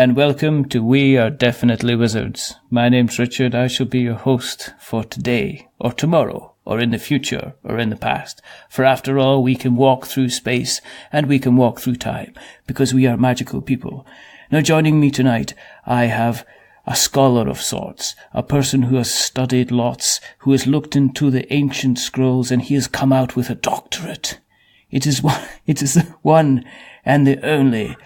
and welcome to We Are Definitely Wizards. My name's Richard. I shall be your host for today, or tomorrow, or in the future, or in the past. For after all, we can walk through space, and we can walk through time, because we are magical people. Now, joining me tonight, I have a scholar of sorts, a person who has studied lots, who has looked into the ancient scrolls, and he has come out with a doctorate. It is the one and the only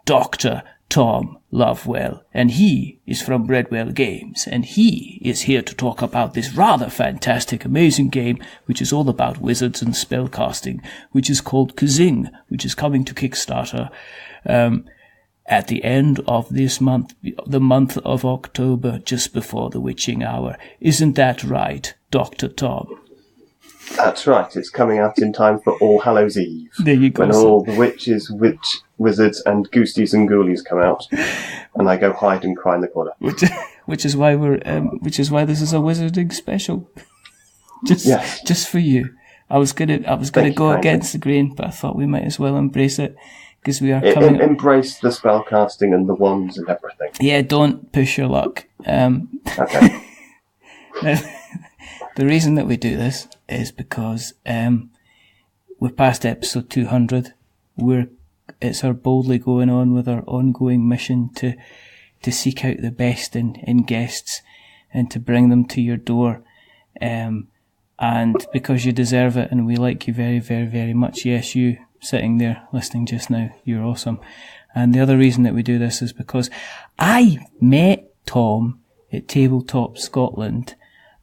Dr. Tom Lovewell, and he is from Redwell Games, and he is here to talk about this rather fantastic, amazing game, which is all about wizards and spellcasting, which is called KaZing, which is coming to Kickstarter at the end of this month, the month of October, just before the witching hour. Isn't that right, Dr. Tom? That's right. It's coming out in time for All Hallows Eve. There you go. When all the witches, wizards, and ghosties and ghoulies come out, and I go hide and cry in the corner. Which is why this is a wizarding special. Just for you. I was gonna go against the grain, but I thought we might as well embrace it. Because we are coming. Embrace the spellcasting and the wands and everything. Yeah, don't push your luck. Okay. Now, the reason that we do this is because we're past episode 200. It's our boldly going on with our ongoing mission to seek out the best in guests and to bring them to your door. And because you deserve it, and we like you very, very, very much. Yes, you sitting there listening just now, you're awesome. And the other reason that we do this is because I met Tom at Tabletop Scotland,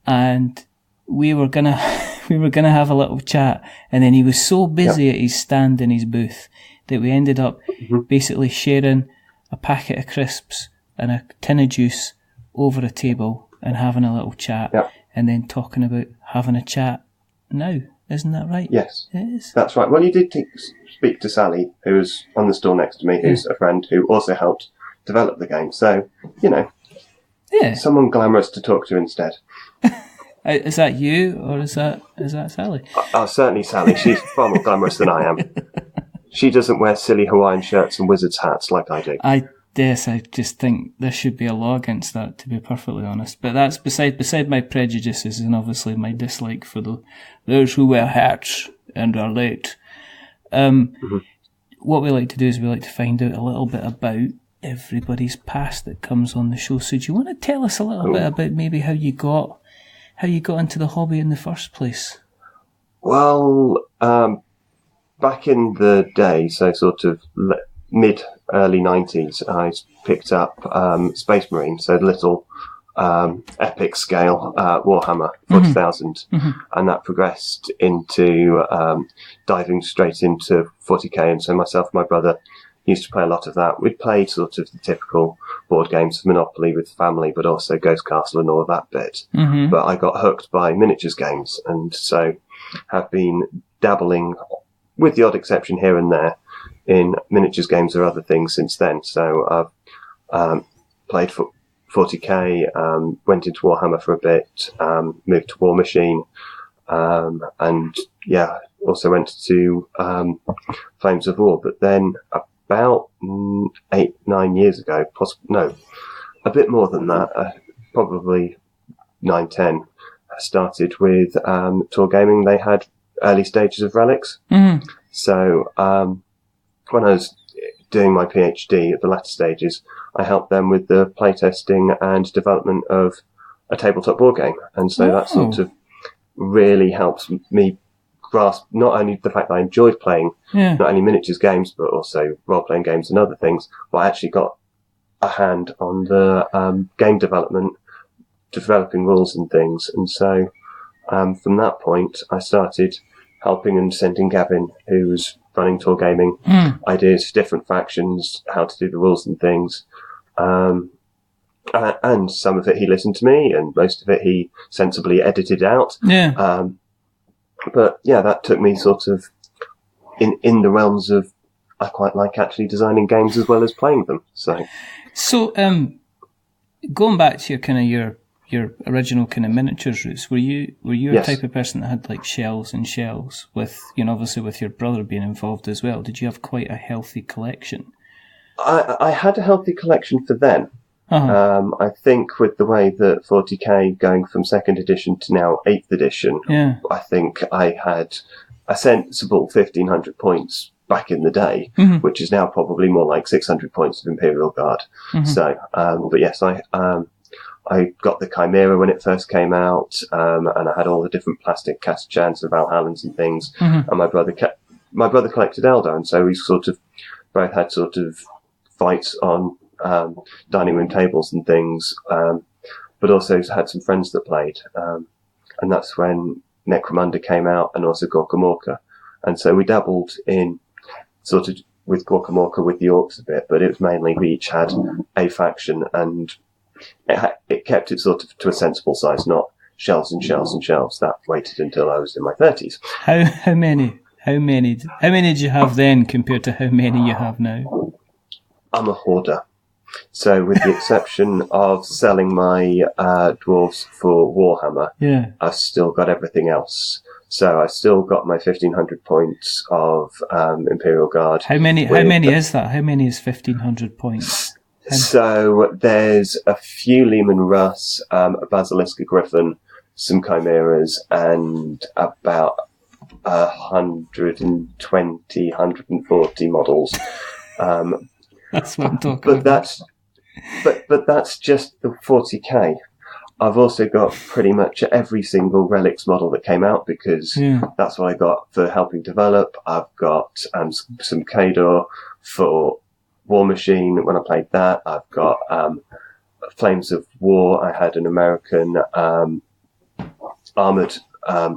and we were gonna have a little chat, and then he was so busy at his stand in his booth that we ended up basically sharing a packet of crisps and a tin of juice over a table and having a little chat, and then talking about having a chat now. Isn't that right? Yes. It is. That's right. Well, you did speak to Sally, who was on the stall next to me, who's a friend who also helped develop the game. So, someone glamorous to talk to instead. Is that you, or is that Sally? Certainly Sally. She's far more glamorous than I am. She doesn't wear silly Hawaiian shirts and wizard's hats like I do. I just think there should be a law against that, to be perfectly honest. But that's beside my prejudices and obviously my dislike for those who wear hats and are late. What we like to do is we like to find out a little bit about everybody's past that comes on the show. So do you want to tell us a little bit about maybe how you got into the hobby in the first place? Well, back in the day, so sort of mid-early 90s, I picked up Space Marine, so the little epic scale Warhammer 40,000, and that progressed into diving straight into 40k, and so myself and my brother used to play a lot of that. We'd played sort of the typical board games of Monopoly with family, but also Ghost Castle and all of that bit. But I got hooked by miniatures games, and so have been dabbling, with the odd exception here and there, in miniatures games or other things since then. So I've played 40k, went into Warhammer for a bit, moved to War Machine, and also went to Flames of War. But then about 8-9 years ago, a bit more than that, probably 9-10, I started with Tor Gaming. They had early stages of Relics. So when I was doing my PhD at the latter stages, I helped them with the playtesting and development of a tabletop board game. And so that sort of really helps me grasp not only the fact that I enjoyed playing not only miniatures games, but also role-playing games and other things, but I actually got a hand on the game development, developing rules and things. And so from that point, I started helping and sending Gavin, who was running Tor Gaming, ideas for different factions, how to do the rules and things. And some of it he listened to me, and most of it he sensibly edited out. But that took me sort of in the realms of, I quite like actually designing games as well as playing them. So going back to your kind of your original kind of miniatures roots, were you a type of person that had like shells and shells with, obviously with your brother being involved as well? Did you have quite a healthy collection? I had a healthy collection for then. Uh-huh. I think with the way that 40k going from 2nd edition to now 8th edition, Yeah. I think I had a sensible 1,500 points back in the day, which is now probably more like 600 points of Imperial Guard. So, but yes, I got the Chimera when it first came out, and I had all the different plastic Catachans and Valhallans and things. And my brother collected Eldar, and so we sort of both had sort of fights on dining room tables and things, but also had some friends that played, and that's when Necromunda came out, and also Gorkamorka, and so we dabbled in sort of with Gorkamorka with the orcs a bit, but it was mainly we each had a faction, and it kept it sort of to a sensible size, not shelves and shelves and shelves. That waited until I was in my 30s. How many did you have then compared to how many you have now? I'm a hoarder. So with the exception of selling my dwarves for Warhammer, I've still got everything else. So I still got my 1,500 points of Imperial Guard. How many is that? How many is 1,500 points? So there's a few Lehman Russ, a Basilisk, a Griffin, some Chimeras, and about 120, 140 models. That's what I'm talking about. But that's just the 40k. I've also got pretty much every single Relics model that came out, because that's what I got for helping develop. I've got some Kador for War Machine when I played that. I've got Flames of War. I had an American armoured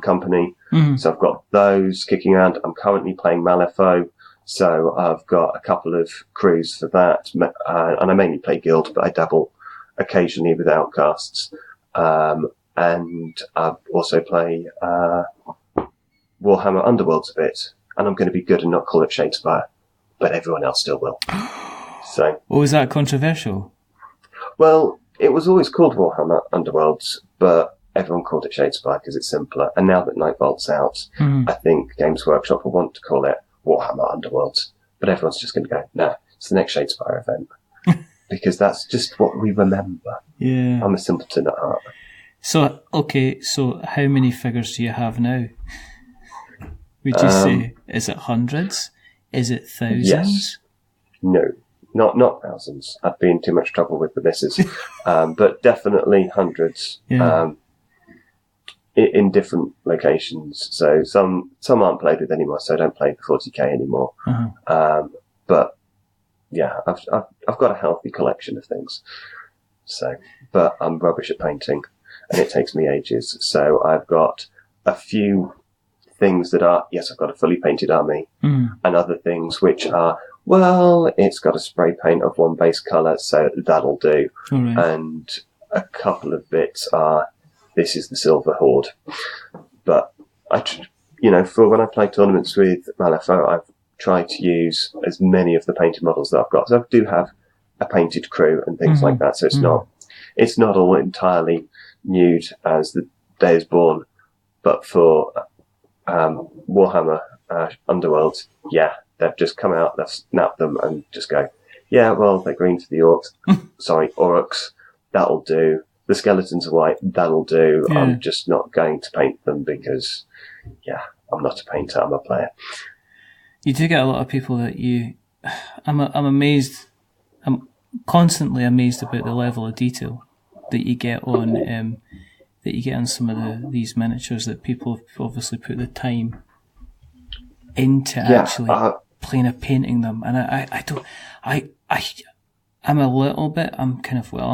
company. So I've got those kicking around. I'm currently playing Malifaux. So I've got a couple of crews for that. And I mainly play Guild, but I dabble occasionally with Outcasts. And I also play Warhammer Underworlds a bit. And I'm going to be good and not call it Shadespire, but everyone else still will. So, was that controversial? Well, it was always called Warhammer Underworlds, but everyone called it Shadespire because it's simpler. And now that Nightbolt's out, I think Games Workshop will want to call it Warhammer Underworlds. But everyone's just going to go, no, it's the next Shadespire event. Because that's just what we remember. Yeah. I'm a simpleton at heart. So, okay, so how many figures do you have now? Would you say, is it hundreds? Is it thousands? Yes. No, not thousands. I'd be in too much trouble with the missus. But definitely hundreds. Yeah. In different locations. So some aren't played with anymore, so I don't play the 40k anymore. But yeah, I've got a healthy collection of things. So, but I'm rubbish at painting, and it takes me ages. So I've got a few things that are, yes, I've got a fully painted army, and other things which are, well, it's got a spray paint of one base colour, so that'll do. Right. And a couple of bits are, this is the Silver Horde. But for when I play tournaments with Malifaux, I've tried to use as many of the painted models that I've got. So I do have a painted crew and things like that. So it's not all entirely nude as the day is born. But for Warhammer Underworld, they've just come out, they've snapped them and just go, yeah, well, they're green for the orcs. Sorry, Aurochs, that'll do. The skeletons are white, that'll do. Yeah. I'm just not going to paint them because, I'm not a painter, I'm a player. You do get a lot of people that I'm amazed, I'm constantly amazed about the level of detail that you get on some of these miniatures, that people have obviously put the time into actually painting them. And I'm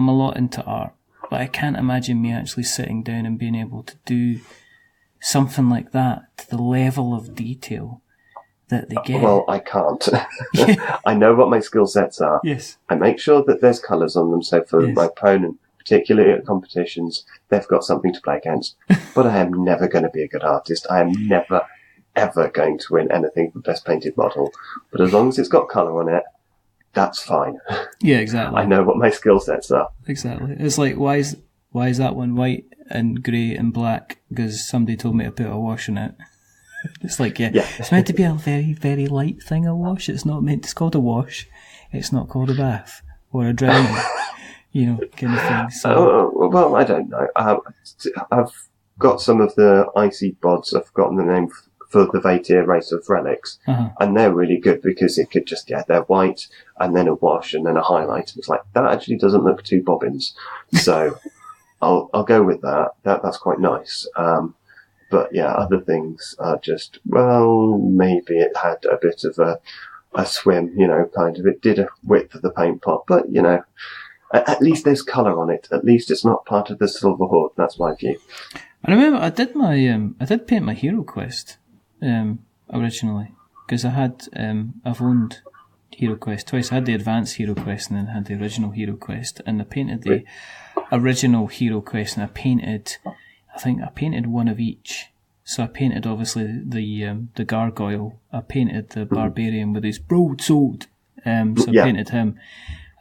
a lot into art, but I can't imagine me actually sitting down and being able to do something like that to the level of detail that they get. Well, I can't. I know what my skill sets are. Yes. I make sure that there's colours on them, so for my opponent, particularly at competitions, they've got something to play against. But I am never going to be a good artist. I am never, ever going to win anything for best painted model. But as long as it's got colour on it, that's fine. Yeah, exactly. I know what my skill sets are. Exactly. It's like, why is that one white and grey and black? Because somebody told me to put a wash in it. It's like, it's meant to be a very, very light thing, a wash. It's not meant, it's called a wash. it's not called a bath or a drowning, kind of thing. So, well, I don't know. I've got some of the icy bods. I've forgotten the name for the Vatir race of relics, and they're really good because it could just they're white and then a wash and then a highlight, and it's like that actually doesn't look too bobbins. So I'll go with that. That's quite nice. But yeah, other things are just maybe it had a bit of a swim, kind of. It did a width of the paint pot, but at least there's colour on it. At least it's not part of the Silver Horde. That's my view. I remember I did paint my Hero Quest originally, because I've owned Hero Quest twice. I had the Advanced Hero Quest and then had the original Hero Quest, and I painted the original Hero Quest, and I painted one of each. So I painted obviously the gargoyle. I painted the barbarian with his broadsword. I painted him.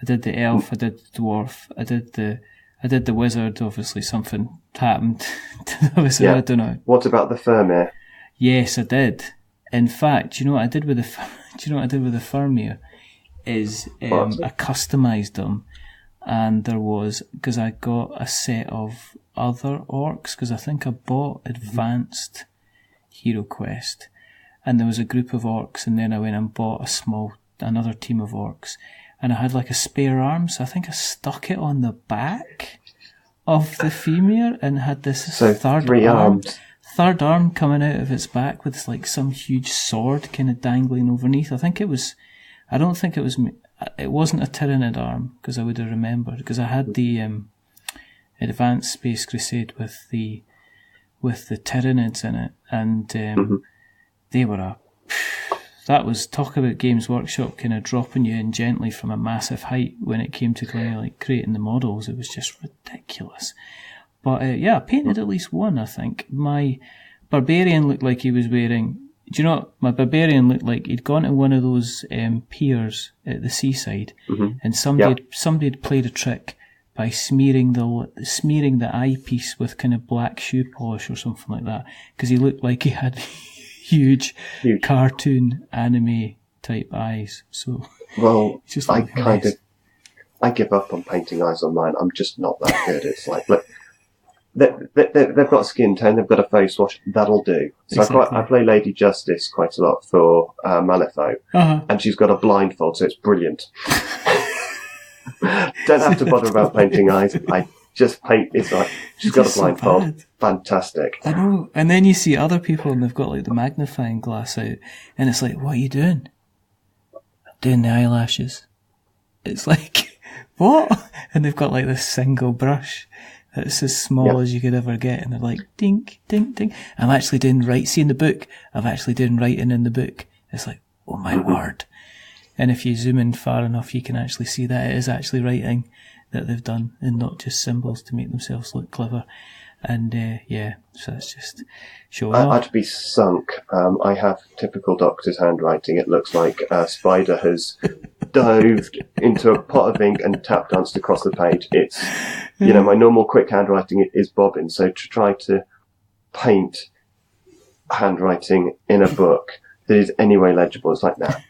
I did the elf. I did the dwarf. I did the wizard. Obviously something happened to the wizard. I don't know. What about the Firmir? Yes, I did. In fact, what I did with the Firmir is I customised them, and there was, because I got a set of other orcs, because I think I bought Advanced Hero Quest, and there was a group of orcs, and then I went and bought another team of orcs, and I had like a spare arm, so I think I stuck it on the back of the Femir and had this third arm coming out of its back with like some huge sword kind of dangling underneath. It wasn't a Tyranid arm, because I would have remembered, because I had the Advanced Space Crusade with the Tyranids in it, and they were that was, talk about Games Workshop kind of dropping you in gently from a massive height when it came to kind of like creating the models. It was just ridiculous. But I painted at least one, I think. My barbarian looked like he was wearing... Do you know what? My barbarian looked like he'd gone to one of those piers at the seaside, and somebody had played a trick by smearing the eyepiece with kind of black shoe polish or something like that, because he looked like he had huge cartoon anime type eyes. So just I give up on painting eyes on mine. I'm just not that good. It's like, look, they've got a skin tone, they've got a face wash, that'll do. So exactly. I play Lady Justice quite a lot for Malifaux, and she's got a blindfold, so it's brilliant. Don't have to bother about painting eyes. I just paint. It's like she's got a blindfold. So fantastic. I know. And then you see other people, and they've got like the magnifying glass out, and it's like, what are you doing? I'm doing the eyelashes. It's like, what? And they've got like this single brush that's as small as you could ever get, and they're like, dink, dink, dink. I'm actually doing see in the book. I'm actually doing writing in the book. It's like, oh my word. And if you zoom in far enough, you can actually see that it is actually writing that they've done, and not just symbols to make themselves look clever. And so it's just showing off. I'd be sunk. I have typical doctor's handwriting. It looks like a spider has dived into a pot of ink and tap danced across the page. It's, my normal quick handwriting is bobbing. So to try to paint handwriting in a book that is anyway legible, it's like that.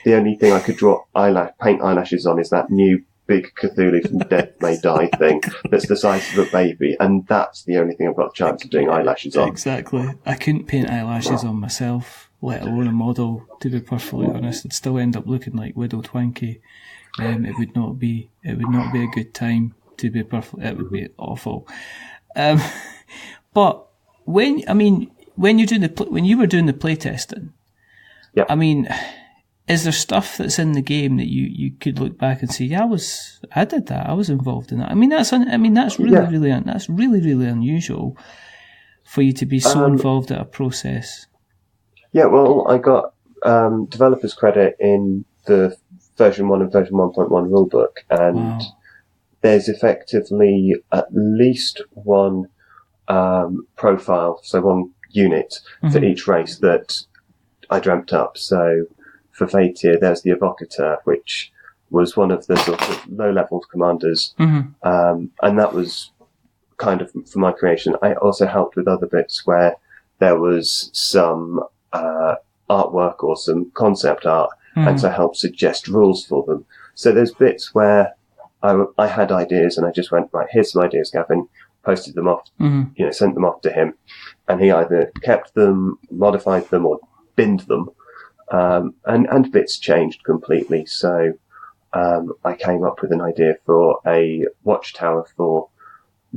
The only thing I could paint eyelashes on is that new big Cthulhu from Death May Die thing that's the size of a baby, and that's the only thing I've got a chance of doing eyelashes on. Exactly. I couldn't paint eyelashes on myself, let alone a model, to be perfectly honest. I'd still end up looking like Widow Twanky. It would not be a good time, to be perfectly. It would be awful. But when you were doing the playtesting, I mean, is there stuff that's in the game that you could look back and say, yeah, I did that, I was involved in that? That's really unusual for you to be so involved at a process. Yeah, well, I got developers credit in the version 1 and version 1.1 rulebook, and there's effectively at least one profile, so one unit for each race that I dreamt up. So for Vatir, there's the Evocator, which was one of the sort of low-level commanders, and that was kind of for my creation. I also helped with other bits where there was some artwork or some concept art and to help suggest rules for them. So there's bits where I had ideas and I just went, right, here's some ideas, Gavin, posted them off, sent them off to him, and he either kept them, modified them, or binned them, and bits changed completely. So I came up with an idea for a watchtower for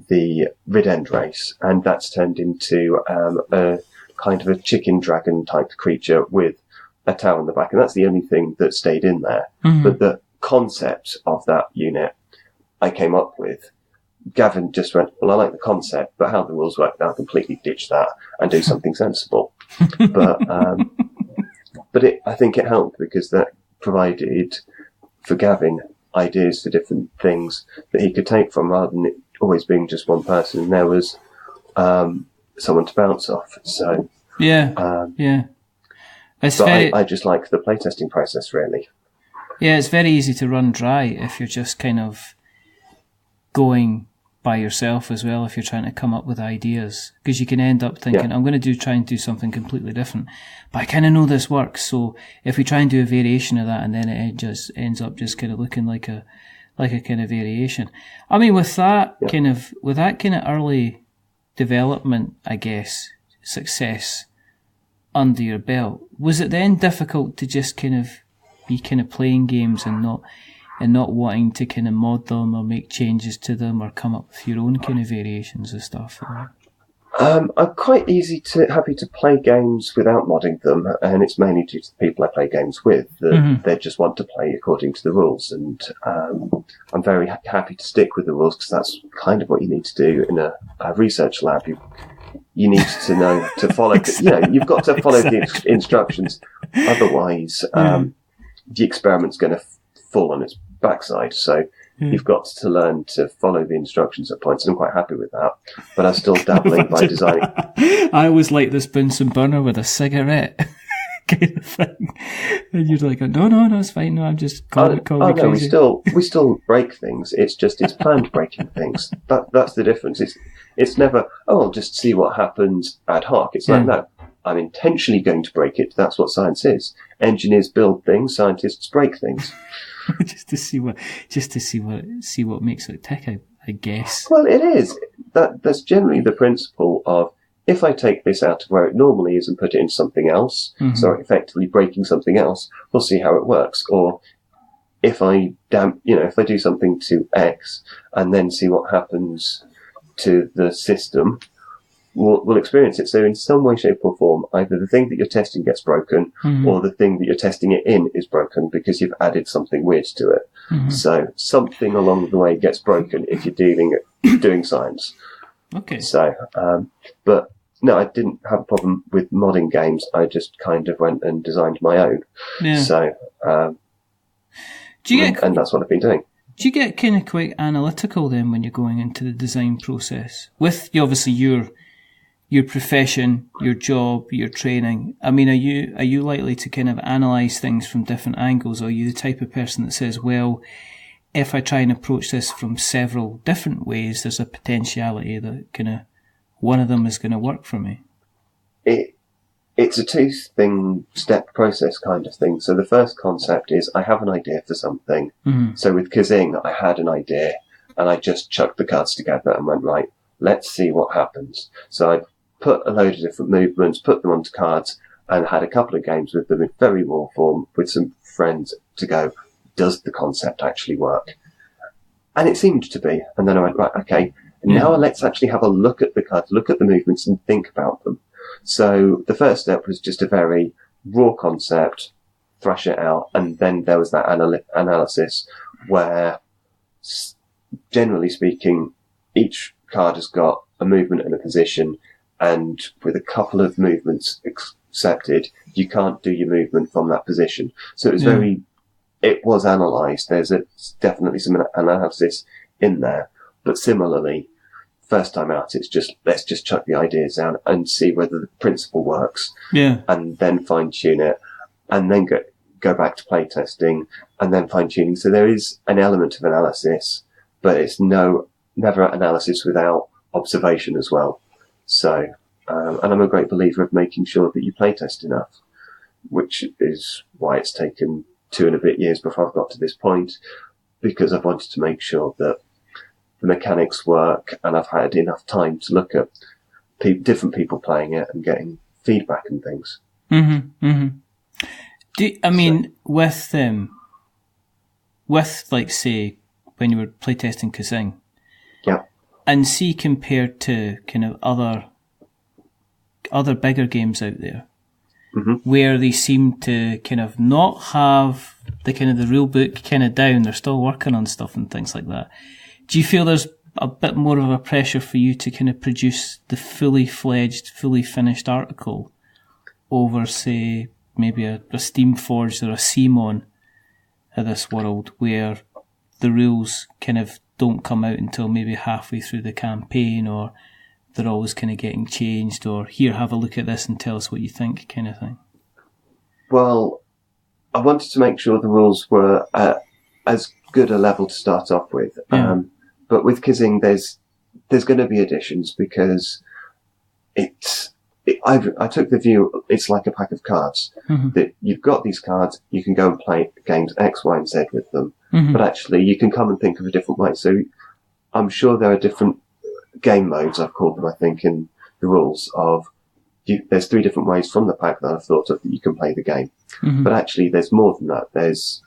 the Rid-End race, and that's turned into a kind of a chicken dragon type creature with a tower on the back, and that's the only thing that stayed in there. But the concept of that unit I came up with, Gavin just went, well, I like the concept, but how the rules work now, completely ditch that and do something sensible. But I think it helped because that provided for Gavin ideas for different things that he could take from, rather than it always being just one person. And there was someone to bounce off. So I just like the playtesting process, really. Yeah, it's very easy to run dry if you're just kind of going by yourself as well, if you're trying to come up with ideas, because you can end up thinking, I'm going to try and do something completely different, but I kind of know this works, so if we try and do a variation of that, and then it just ends up just kind of looking like a kind of variation. I mean, with that kind of early development, I guess, success under your belt, was it then difficult to just kind of be kind of playing games and not wanting to kind of mod them or make changes to them or come up with your own kind of variations of stuff? I'm quite happy to play games without modding them, and it's mainly due to the people I play games with that they just want to play according to the rules, and I'm very happy to stick with the rules because that's kind of what you need to do in a research lab. You need to know to follow. You've got to follow the instructions, otherwise the experiment's going to fall on its backside. So you've got to learn to follow the instructions at points, and I'm quite happy with that. But I'm still dabbling by designing. I always like this Bunsen burner with a cigarette kind of thing. And you're like, no, it's fine. No, I'm just calling crazy. We still break things. It's planned breaking things. That's the difference. It's never, I'll just see what happens ad hoc. It's like, no, I'm intentionally going to break it. That's what science is. Engineers build things, scientists break things. just to see what makes it tick, I guess. Well, it is. That's generally the principle of, if I take this out of where it normally is and put it in something else, so effectively breaking something else, we'll see how it works. Or if I do something to X and then see what happens to the system, we'll experience it. So in some way, shape or form, either the thing that you're testing gets broken or the thing that you're testing it in is broken because you've added something weird to it. So something along the way gets broken if you're doing science. Okay. So, but no, I didn't have a problem with modding games. I just kind of went and designed my own. Yeah. So, and that's what I've been doing. Do you get kind of quite analytical then when you're going into the design process? With obviously your profession, your job, your training. I mean, are you likely to kind of analyse things from different angles? Or are you the type of person that says, well, if I try and approach this from several different ways, there's a potentiality that kind of one of them is going to work for me? It's a two-step process kind of thing. So the first concept is I have an idea for something. So with KaZing, I had an idea and I just chucked the cards together and went, right, let's see what happens. So I put a load of different movements, put them onto cards, and had a couple of games with them in very raw form with some friends to go, does the concept actually work? And it seemed to be. And then I went, right, okay, now let's actually have a look at the cards, look at the movements and think about them. So the first step was just a very raw concept, thrash it out, and then there was that analysis where, generally speaking, each card has got a movement and a position, and with a couple of movements accepted, you can't do your movement from that position. So it was analysed. There's definitely some analysis in there, but similarly, first time out, it's just, let's just chuck the ideas down and see whether the principle works. Yeah. And then fine tune it, and then go back to playtesting, and then fine tuning. So there is an element of analysis, but it's never analysis without observation as well. So, and I'm a great believer of making sure that you playtest enough, which is why it's taken 2 and a bit years before I've got to this point, because I've wanted to make sure that the mechanics work, and I've had enough time to look at different people playing it and getting feedback and things. With like, say, when you were playtesting KaZing, yeah, and see compared to kind of other bigger games out there, where they seem to kind of not have the kind of the rule book kind of down, they're still working on stuff and things like that. Do you feel there's a bit more of a pressure for you to kind of produce the fully fledged, fully finished article over, say, maybe a Steamforged or a CMON of this world, where the rules kind of don't come out until maybe halfway through the campaign, or they're always kind of getting changed, or here, have a look at this and tell us what you think, kind of thing? Well, I wanted to make sure the rules were at as good a level to start off with. Yeah. But with KaZing, there's going to be additions, because I took the view, it's like a pack of cards, that you've got these cards, you can go and play games X, Y, and Z with them, but actually you can come and think of a different way. So I'm sure there are different game modes, I've called them, I think, in the rules of, there's 3 different ways from the pack that I've thought of that you can play the game. But actually there's more than that.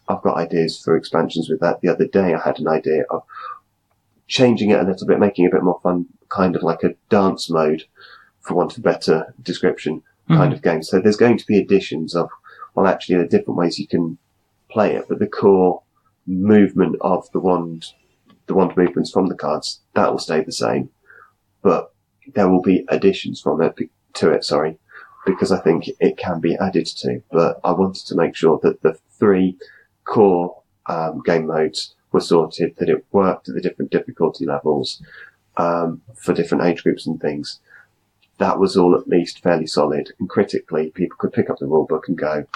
I've got ideas for expansions with that. The other day I had an idea of changing it a little bit, making it a bit more fun, kind of like a dance mode, for want of a better description, kind of game. So there's going to be additions of, well, actually there are different ways you can play it, but the core movement of the wand movements from the cards, that will stay the same. But there will be additions to it, because I think it can be added to. But I wanted to make sure that the 3 core game modes were sorted, that it worked at the different difficulty levels for different age groups and things. That was all at least fairly solid, and critically people could pick up the rulebook and go,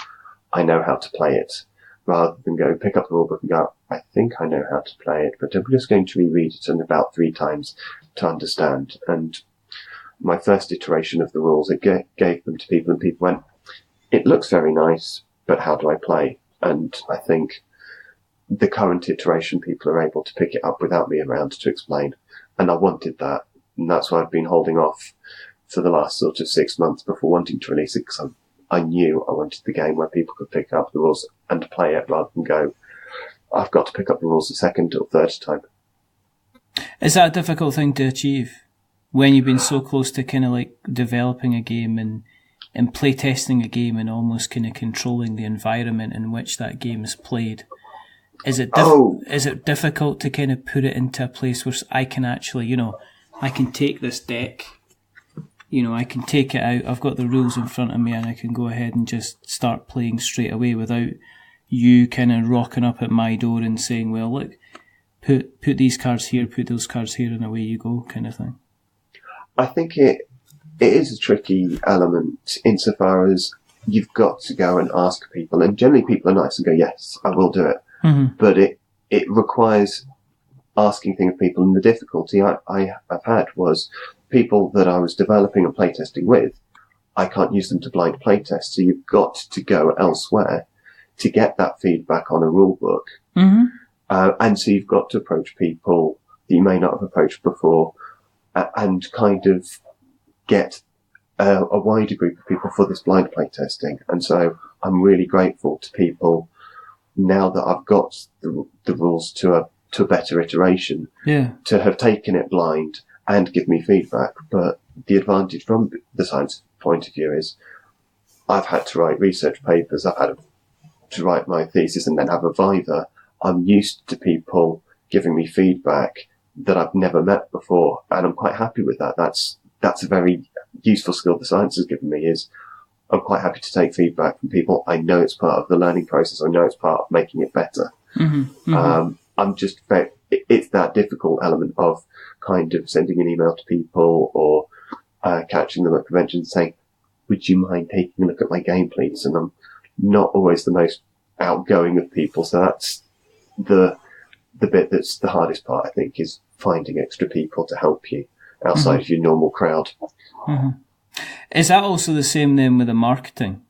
I know how to play it, rather than go pick up the rulebook and go, I think I know how to play it, but I'm just going to reread it about 3 times to understand. And my first iteration of the rules, it gave them to people, and people went, it looks very nice, but how do I play? And I think the current iteration, people are able to pick it up without me around to explain. And I wanted that. And that's why I've been holding off for the last sort of 6 months before wanting to release it, because I knew I wanted the game where people could pick up the rules and play it, rather than go, I've got to pick up the rules a second or third time. Is that a difficult thing to achieve when you've been so close to kind of like developing a game and playtesting a game and almost kind of controlling the environment in which that game is played? Is it difficult to kind of put it into a place where I can actually, I can take this deck, I can take it out, I've got the rules in front of me, and I can go ahead and just start playing straight away without you kind of rocking up at my door and saying, well, look, put these cards here, put those cards here, and away you go, kind of thing? I think it is a tricky element, insofar as you've got to go and ask people, and generally people are nice and go, yes, I will do it. But it requires asking things of people, and the difficulty I've had was people that I was developing and playtesting with, I can't use them to blind playtest, so you've got to go elsewhere to get that feedback on a rule book. And so you've got to approach people that you may not have approached before, and kind of get a wider group of people for this blind playtesting. And so I'm really grateful to people now that I've got the rules to a better iteration, to have taken it blind and give me feedback. But the advantage from the science point of view is I've had to write research papers, I've had to write my thesis and then have a viva. I'm used to people giving me feedback that I've never met before, and I'm quite happy with that. That's a very useful skill the science has given me, is I'm quite happy to take feedback from people. I know it's part of the learning process. I know it's part of making it better. I'm just it's that difficult element of kind of sending an email to people or catching them at conventions saying, would you mind taking a look at my game, please? And I'm not always the most outgoing of people, so that's the bit that's the hardest part, I think, is finding extra people to help you outside of your normal crowd. Is that also the same then with the marketing?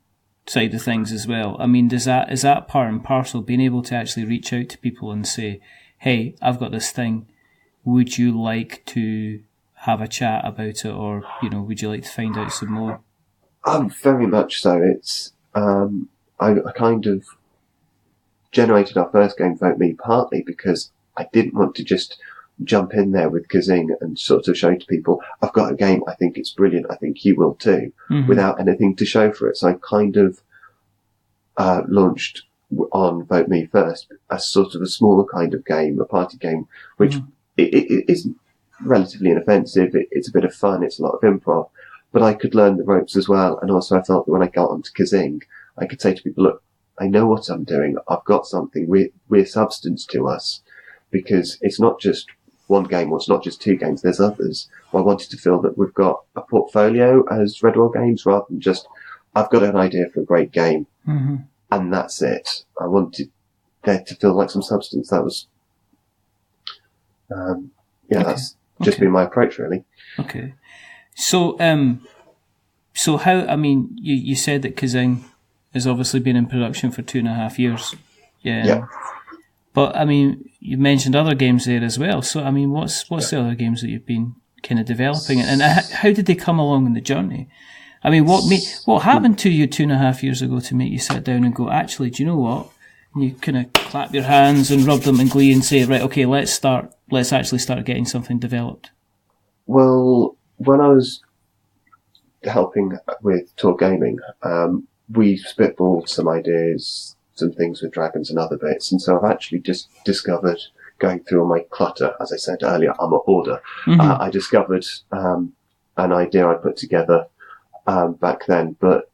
side of things as well. I mean, is that part and parcel, being able to actually reach out to people and say, hey, I've got this thing, would you like to have a chat about it, or, would you like to find out some more? Very much so. It's I kind of generated our first game, Vote Me, partly because I didn't want to just jump in there with KaZing and sort of show to people, I've got a game, I think it's brilliant, I think you will too, without anything to show for it. So I kind of launched on Vote Me first as sort of a smaller kind of game, a party game, which it is relatively inoffensive. It's a bit of fun. It's a lot of improv, but I could learn the ropes as well. And also I felt that when I got onto KaZing, I could say to people, look, I know what I'm doing. I've got something. We're substance to us, because it's not just one game, or it's not just two games. There's others. I wanted to feel that we've got a portfolio as Redwell Games, rather than just, I've got an idea for a great game and that's it. I wanted there to feel like some substance. That was, that's just been my approach, really. Okay. So how, I mean, you said that KaZing has obviously been in production for 2.5 years. Yeah. But, I mean, you mentioned other games there as well. So, I mean, what's the other games that you've been kind of developing? And how did they come along in the journey? I mean, what happened to you 2.5 years ago to make you sit down and go, actually, do you know what? And you kind of clap your hands and rub them in glee and say, right, okay, let's actually start getting something developed. Well, when I was helping with Tour Gaming, we spitballed some ideas, some things with dragons and other bits. And so I've actually just discovered, going through all my clutter, as I said earlier, I'm a hoarder. I discovered an idea I put together back then, but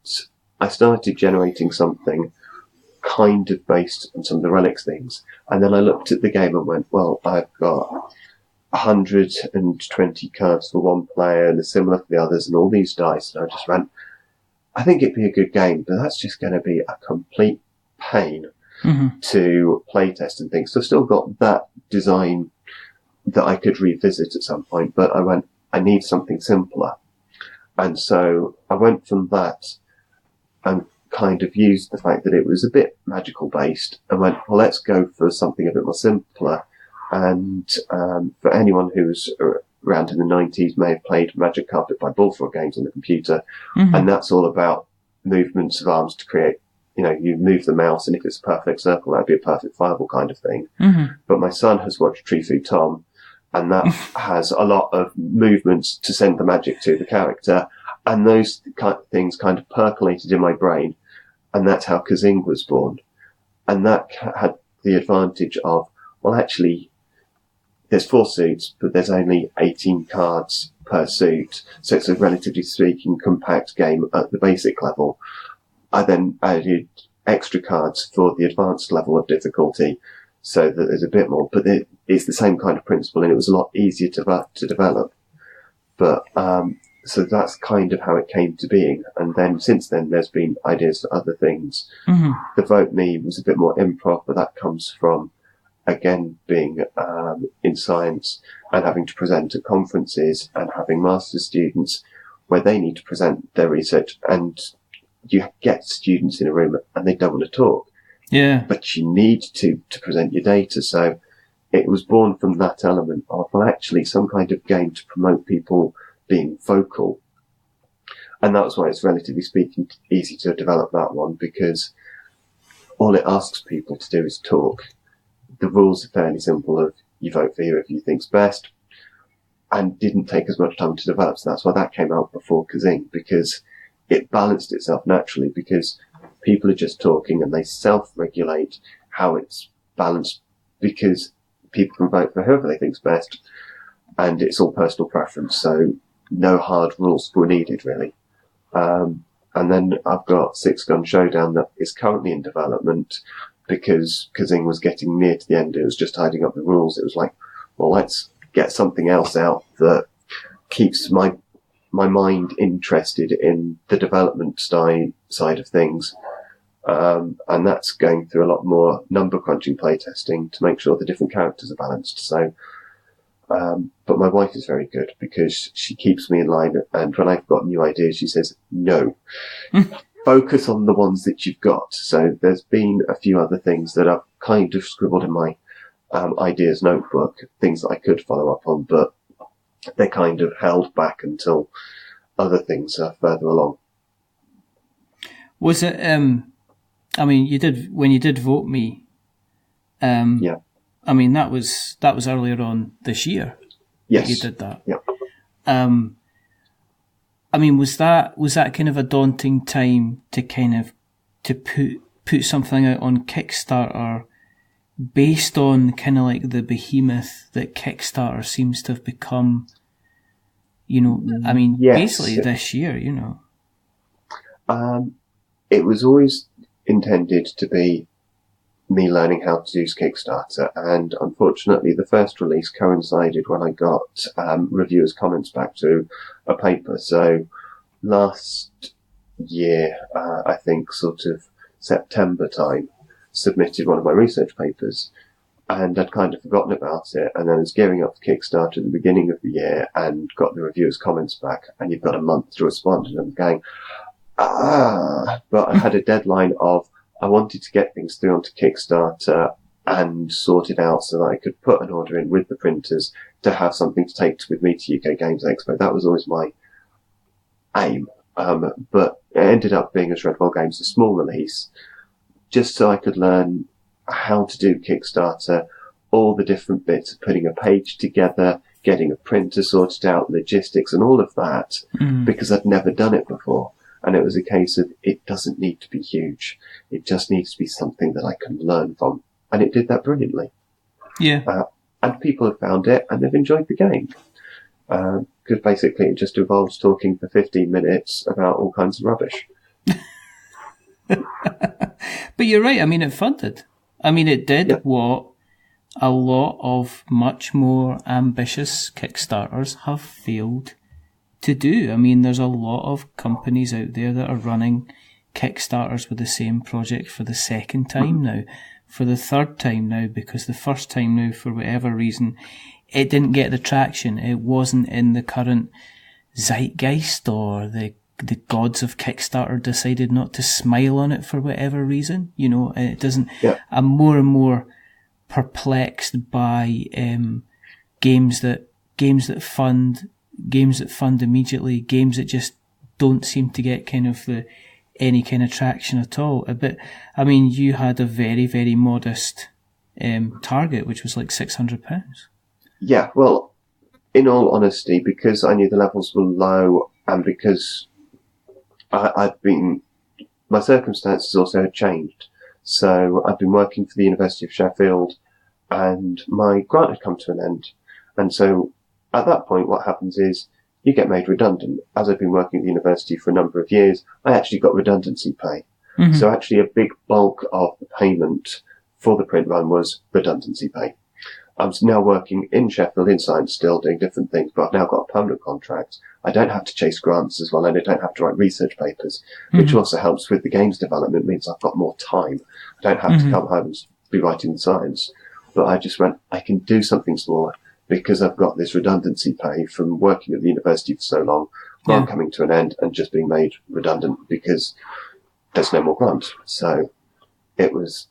I started generating something kind of based on some of the relics things. And then I looked at the game and went, well, I've got 120 cards for one player and a similar for the others and all these dice. And I just went, I think it'd be a good game, but that's just going to be a complete pain to playtest and things. So I've still got that design that I could revisit at some point, but I went, I need something simpler. And so I went from that and kind of used the fact that it was a bit magical based and went, well, let's go for something a bit more simpler. And for anyone who was around in the 90s may have played Magic Carpet by Bullfrog games on the computer. And that's all about movements of arms to create, you move the mouse, and if it's a perfect circle, that'd be a perfect fireball kind of thing. But my son has watched Tree Food Tom, and that has a lot of movements to send the magic to the character. And those kind of things kind of percolated in my brain. And that's how KaZing was born. And that had the advantage of, well, actually, there's 4 suits, but there's only 18 cards per suit. So it's a relatively speaking compact game at the basic level. I then added extra cards for the advanced level of difficulty, so that there's a bit more, but it's the same kind of principle, and it was a lot easier to develop. But, so that's kind of how it came to being. And then since then, there's been ideas for other things. The Vote Me was a bit more improv, but that comes from, again, being in science and having to present at conferences and having master's students where they need to present their research, and you get students in a room and they don't want to talk. Yeah. But you need to present your data. So it was born from that element of, well, actually some kind of game to promote people being vocal. And that's why it's relatively speaking easy to develop that one, because all it asks people to do is talk. The rules are fairly simple of you vote for whoever you think's best, and didn't take as much time to develop. So that's why that came out before KaZing, because it balanced itself naturally, because people are just talking and they self-regulate how it's balanced, because people can vote for whoever they think's best, and it's all personal preference. So no hard rules were needed, really. And then I've got Six Gun Showdown that is currently in development, because KaZing was getting near to the end. It was just tidying up the rules. It was like, well, let's get something else out that keeps my mind interested in the development side of things. And that's going through a lot more number crunching playtesting to make sure the different characters are balanced. So, but my wife is very good, because she keeps me in line, and when I've got new ideas, she says, no, focus on the ones that you've got. So there's been a few other things that I've kind of scribbled in my ideas notebook, things that I could follow up on, but they're kind of held back until other things are further along. Was it, when you did vote me, yeah. I mean, that was earlier on this year. Yes. You did that. Yeah. I mean, was that kind of a daunting time to put something out on Kickstarter based on kind of like the behemoth that Kickstarter seems to have become, I mean, yes. Basically this year, It was always intended to be me learning how to use Kickstarter, and unfortunately the first release coincided when I got reviewers' comments back to a paper. So last year, I think sort of September time, submitted one of my research papers, and I'd kind of forgotten about it, and then I was gearing up for Kickstarter at the beginning of the year and got the reviewers' comments back, and you've got a month to respond, and I'm going, but I had a deadline of, I wanted to get things through onto Kickstarter and sort it out so that I could put an order in with the printers to have something to take with me to UK Games Expo. That was always my aim. But it ended up being as Redwell Games, a small release, just so I could learn how to do Kickstarter, all the different bits of putting a page together, getting a printer sorted out, logistics and all of that, because I'd never done it before. And it was a case of, it doesn't need to be huge. It just needs to be something that I can learn from. And it did that brilliantly. Yeah. And people have found it and they've enjoyed the game. Because basically it just involves talking for 15 minutes about all kinds of rubbish. But you're right. I mean, it funded. I mean, it did what a lot of much more ambitious Kickstarters have failed to do. I mean, there's a lot of companies out there that are running Kickstarters with the same project for the second time now, for the third time now, because the first time now, for whatever reason, it didn't get the traction. It wasn't in the current zeitgeist, or the gods of Kickstarter decided not to smile on it for whatever reason. It doesn't. Yeah. I'm more and more perplexed by games that fund immediately, games that just don't seem to get kind of any kind of traction at all. But I mean, you had a very, very modest target, which was like £600. Yeah, well, in all honesty, because I knew the levels were low, and because my circumstances also had changed. So I'd been working for the University of Sheffield, and my grant had come to an end. And so at that point, what happens is you get made redundant. As I've been working at the university for a number of years, I actually got redundancy pay. Mm-hmm. So actually a big bulk of the payment for the print run was redundancy pay. I'm now working in Sheffield in science still, doing different things, but I've now got a permanent contract. I don't have to chase grants as well, and I don't have to write research papers, which also helps with the games development, means I've got more time. I don't have to come home and be writing science. But I just went, I can do something smaller because I've got this redundancy pay from working at the university for so long, grant coming to an end and just being made redundant because there's no more grant. So it was,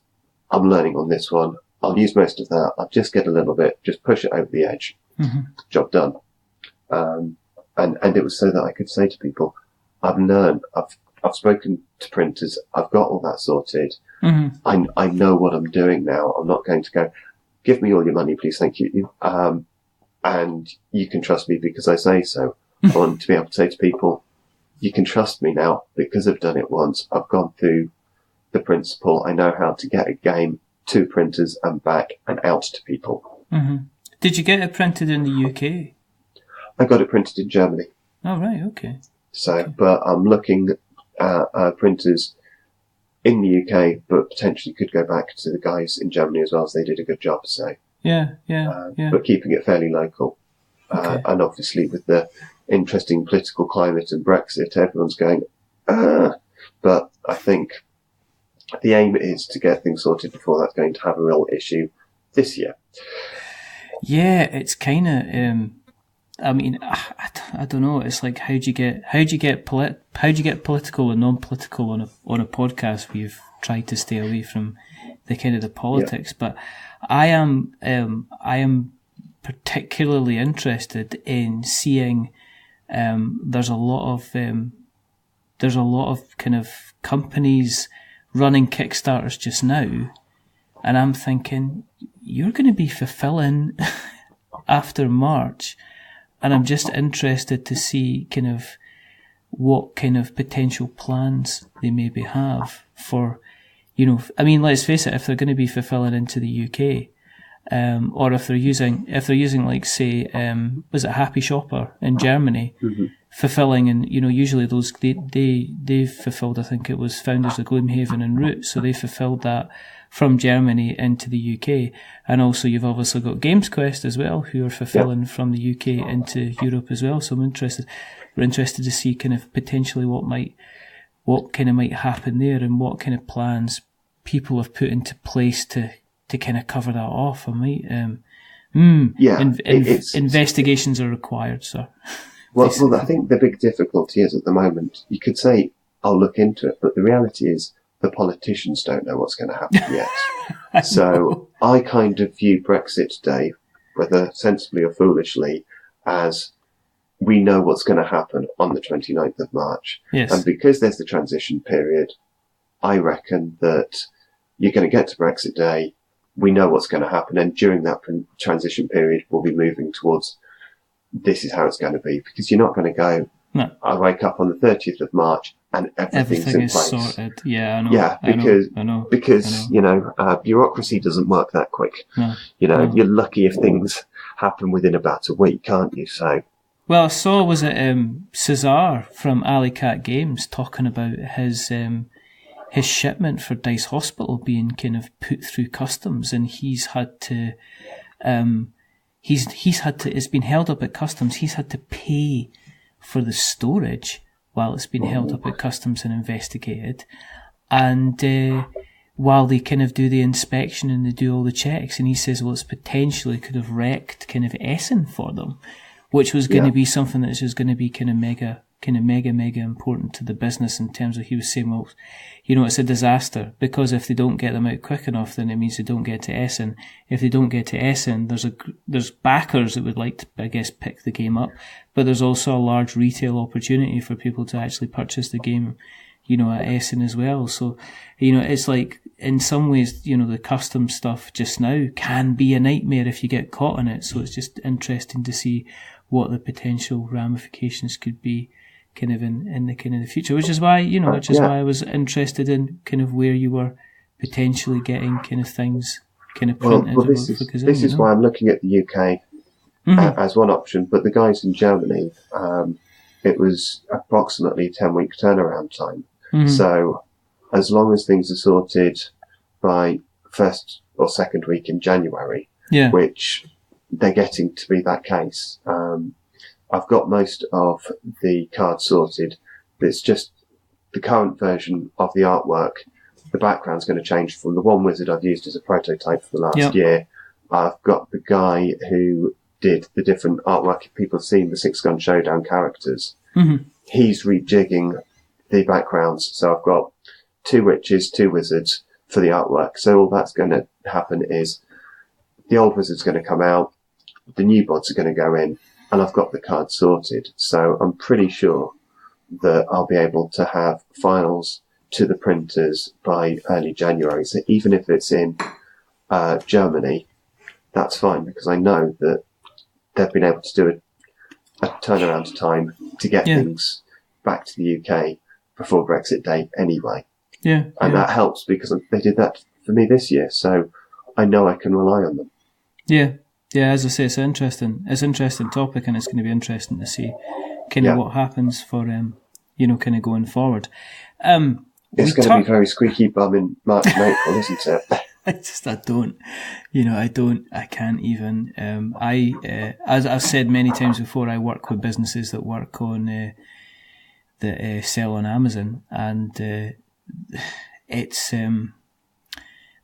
I'm learning on this one. I'll use most of that. I'll just get a little bit, just push it over the edge. Job done. And it was so that I could say to people, I've learned, I've spoken to printers, I've got all that sorted. I know what I'm doing now. I'm not going to go, give me all your money, please, thank you. And you can trust me because I say so. I want to be able to say to people, you can trust me now because I've done it once. I've gone through the principle. I know how to get a game to printers and back and out to people. Did you get it printed in the UK? I got it printed in Germany. Oh, right, okay. So, but I'm looking at printers in the UK, but potentially could go back to the guys in Germany as well, as they did a good job. So, yeah. But keeping it fairly local. Okay. And obviously with the interesting political climate and Brexit, everyone's going, but I think the aim is to get things sorted before that's going to have a real issue this year. Yeah, it's kind of, I mean, I don't know. It's like, how do you get political and non-political on a podcast where you've tried to stay away from the kind of the politics? But I am particularly interested in seeing. There's a lot of kind of companies running Kickstarters just now, and I'm thinking you're going to be fulfilling after March, and I'm just interested to see kind of what kind of potential plans they maybe have for, I mean, let's face it, if they're going to be fulfilling into the UK, or if they're using like, say, was it Happy Shopper in Germany, fulfilling, and usually those they've fulfilled, I think it was Founders of Gloomhaven and Root, so they fulfilled that from Germany into the UK. And also you've obviously got Games Quest as well, who are fulfilling from the UK into Europe as well. So we're interested to see kind of potentially what might happen there, and what kind of plans people have put into place to kind of cover that off. I might, investigations are required, sir. Well, I think the big difficulty is at the moment, you could say, I'll look into it, but the reality is the politicians don't know what's going to happen yet. So I kind of view Brexit Day, whether sensibly or foolishly, as we know what's going to happen on the 29th of March. Yes. And because there's the transition period, I reckon that you're going to get to Brexit Day, we know what's going to happen, and during that transition period, we'll be moving towards this is how it's going to be, because you're not going to go, no. I wake up on the 30th of March and everything's in place. Sorted. Yeah, I know. Yeah, because I know. Bureaucracy doesn't work that quick. No. You're lucky if things happen within about a week, can't you? So. Well, I saw, was it Cesar from Alley Cat Games talking about his shipment for Dice Hospital being kind of put through customs, and he's had to it's been held up at customs. He's had to pay for the storage while it's been held up at customs and investigated, and while they kind of do the inspection and they do all the checks, and he says, well, it's potentially could have wrecked kind of Essen for them, which was going to be something that's just going to be kind of mega important to the business, in terms of, he was saying, well, it's a disaster, because if they don't get them out quick enough, then it means they don't get to Essen. If they don't get to Essen, there's backers that would like to, I guess, pick the game up, but there's also a large retail opportunity for people to actually purchase the game, at Essen as well. So, it's like, in some ways, the custom stuff just now can be a nightmare if you get caught in it. So it's just interesting to see what the potential ramifications could be kind of in the kind of the future, which is why, why I was interested in kind of where you were potentially getting kind of things kind of printed. Well, this is why I'm looking at the UK as one option, but the guys in Germany, it was approximately a 10-week turnaround time. So as long as things are sorted by first or second week in January, which they're getting to be that case, I've got most of the cards sorted. It's just the current version of the artwork. The background's going to change from the one wizard I've used as a prototype for the last year. I've got the guy who did the different artwork. If people have seen the Six Gun Showdown characters, he's rejigging the backgrounds. So I've got 2 witches, 2 wizards for the artwork. So all that's going to happen is the old wizard's going to come out, the new bods are going to go in, and I've got the cards sorted. So I'm pretty sure that I'll be able to have files to the printers by early January. So even if it's in Germany, that's fine, because I know that they've been able to do a turnaround time to get things back to the UK before Brexit Day anyway. And that helps, because they did that for me this year. So I know I can rely on them. Yeah, as I say, it's an interesting topic, and it's going to be interesting to see kind of what happens for, kind of going forward. It's going to be very squeaky bum in March and April, isn't it? I can't even. As I've said many times before, I work with businesses that work on, that sell on Amazon, and it's,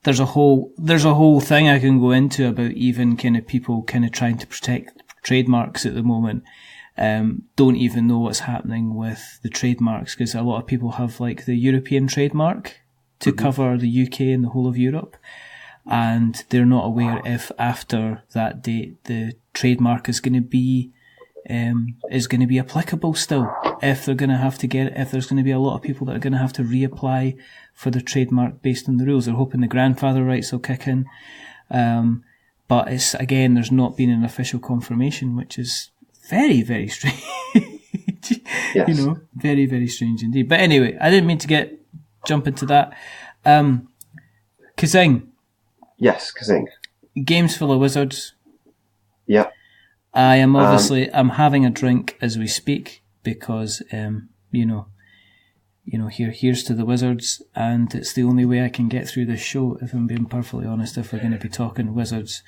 there's a whole thing I can go into about even kind of people kind of trying to trademarks at the moment don't even know what's happening with the trademarks, because a lot of people have like the European trademark to cover the UK and the whole of Europe, and they're not aware if after that date the trademark is going to be applicable still, if they're going to have to get it, if there's going to be a lot of people that are going to have to reapply for the trademark based on the rules. They're hoping the grandfather rights will kick in. But it's, again, there's not been an official confirmation, which is very, very strange. Yes. You know, very, very strange indeed. But anyway, I didn't mean to jump into that. KaZing. Yes, KaZing. Games full of wizards. Yep. I am obviously, I'm having a drink as we speak because, here's to the wizards, and it's the only way I can get through this show, if I'm being perfectly honest, if we're going to be talking wizards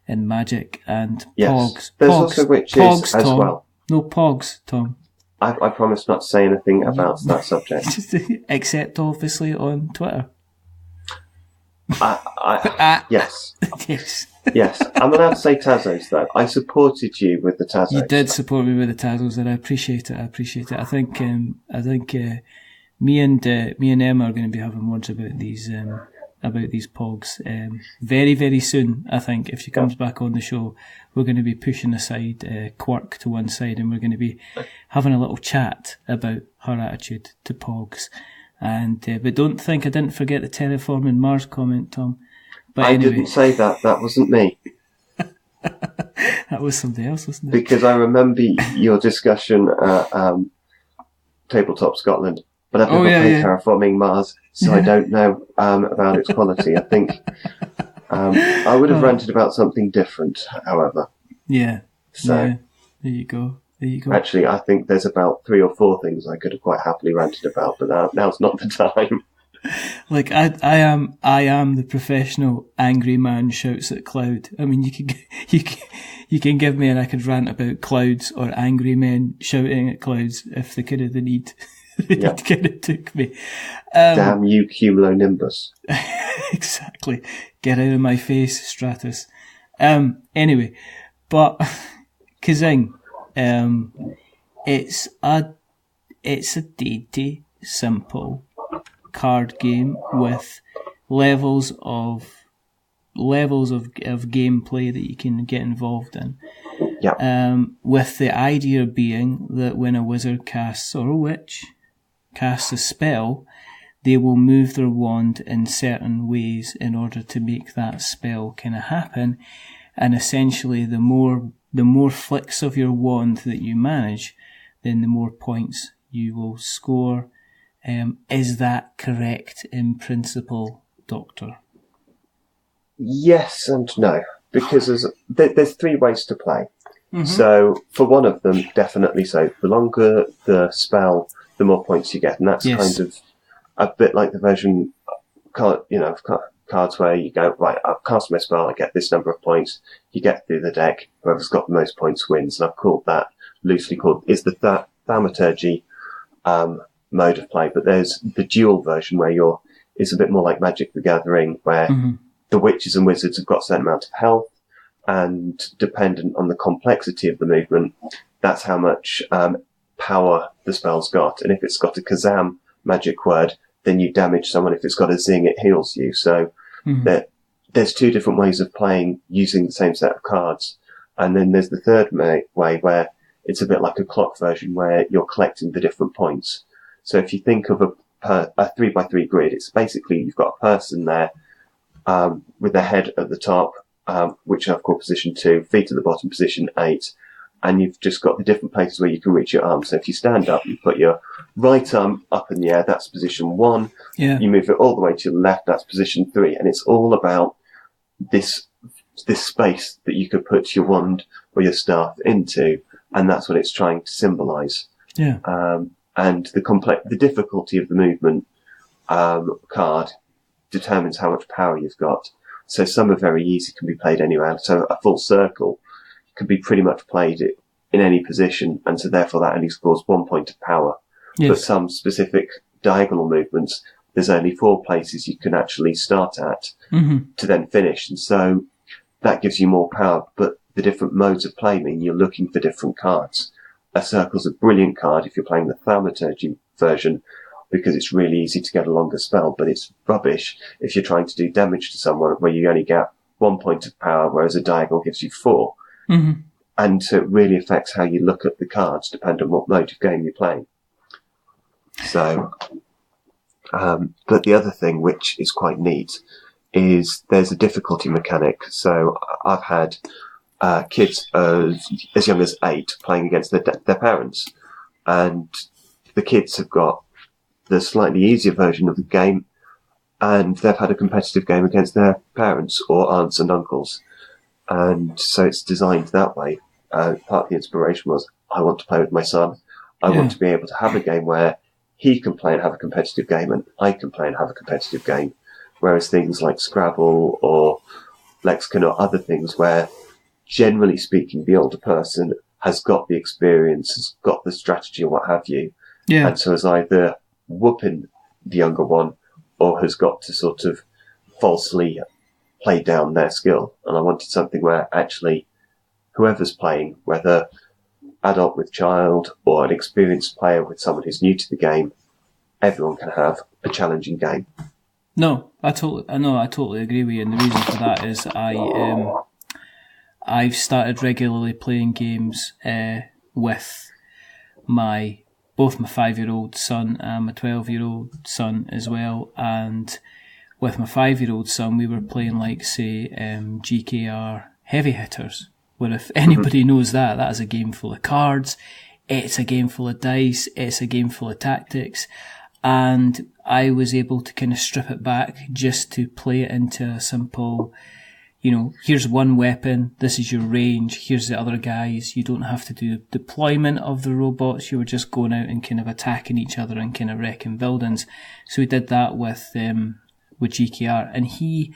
and magic and pogs. There's also witches pogs, as Tom. well. No pogs, Tom. I promise not to say anything about that subject. Except, obviously, on Twitter. Yes. Yes. Yes. I'm allowed to say Tazos, though. I supported you with the Tazos. You did support me with the Tazos, and I appreciate it. I think me and Emma are going to be having words about these pogs very, very soon. I think if she comes back on the show, we're going to be pushing aside Quirk to one side, and we're going to be having a little chat about her attitude to pogs. And but don't think I didn't forget the terraforming Mars comment, Tom. But I anyway. didn't say that. That wasn't me. That was somebody else, wasn't it? Because I remember your discussion at Tabletop Scotland. But I've never played Terraforming Mars, so I don't know about its quality. I think I would have ranted about something different, however. Yeah. So yeah. There you go. Actually, I think there's about 3 or 4 things I could have quite happily ranted about, but now's not the time. Like I am the professional angry man shouts at cloud. I mean, you can give me and I could rant about clouds or angry men shouting at clouds if they could have the need. It kind of took me. Damn you, cumulonimbus. Exactly. Get out of my face, Stratus. Anyway, but KaZing, it's a dainty, simple card game with levels of gameplay that you can get involved in. Yeah. With the idea being that when a wizard casts or a witch casts a spell, they will move their wand in certain ways in order to make that spell kind of happen. And essentially, the more flicks of your wand that you manage, then the more points you will score. Is that correct in principle, Doctor? Yes and no, because there's 3 ways to play. Mm-hmm. So for one of them, definitely so. The longer the spell, the more points you get, and that's kind of a bit like the version, of cards where you go, right, I've cast my spell, I get this number of points. You get through the deck, whoever's got the most points wins. And I've called that loosely is the thaumaturgy mode of play. But there's the dual version where it's a bit more like Magic the Gathering, where the witches and wizards have got a certain amount of health, and dependent on the complexity of the movement, that's how much power the spell's got. And if it's got a Kazam magic word, then you damage someone. If it's got a Zing, it heals you. So there's 2 different ways of playing using the same set of cards. And then there's the third way where it's a bit like a clock version where you're collecting the different points. So if you think of a 3x3 grid, it's basically you've got a person there with their head at the top, which I've called position 2, feet at the bottom, position 8, and you've just got the different places where you can reach your arm. So if you stand up, you put your right arm up in the air, that's position 1. Yeah. You move it all the way to the left, that's position 3, and it's all about this space that you could put your wand or your staff into, and that's what it's trying to symbolise. Yeah. And the difficulty of the movement card determines how much power you've got. So some are very easy, can be played anywhere. So a full circle can be pretty much played in any position, and so therefore that only scores 1 point of power. Yes. But some specific diagonal movements, there's only 4 places you can actually start at to then finish, and so that gives you more power. But the different modes of play mean you're looking for different cards. A circle's a brilliant card if you're playing the Thaumaturgy version, because it's really easy to get a longer spell, but it's rubbish if you're trying to do damage to someone where you only get 1 point of power, whereas a diagonal gives you 4. Mm-hmm. And so it really affects how you look at the cards, depending on what mode of game you're playing. So, but the other thing, which is quite neat, is there's a difficulty mechanic. So I've had kids as young as 8 playing against their parents, and the kids have got the slightly easier version of the game, and they've had a competitive game against their parents or aunts and uncles. And so it's designed that way. Part of the inspiration was, I want to play with my son. I want to be able to have a game where he can play and have a competitive game, and I can play and have a competitive game. Whereas things like Scrabble or Lexicon or other things where, generally speaking, the older person has got the experience, has got the strategy or what have you. Yeah. And so is either whooping the younger one or has got to sort of falsely play down their skill. And I wanted something where actually whoever's playing, whether adult with child or an experienced player with someone who's new to the game, everyone can have a challenging game. No, I totally agree with you. And the reason for that is I've started regularly playing games with both my 5-year-old son and my 12-year-old son as well. And with my 5-year-old son, we were playing like, say, GKR Heavy Hitters, where if anybody knows that is a game full of cards, it's a game full of dice, it's a game full of tactics. And I was able to kind of strip it back just to play it into a simple, here's one weapon, this is your range, here's the other guys. You don't have to do deployment of the robots. You were just going out and kind of attacking each other and kind of wrecking buildings. So we did that with GKR, and he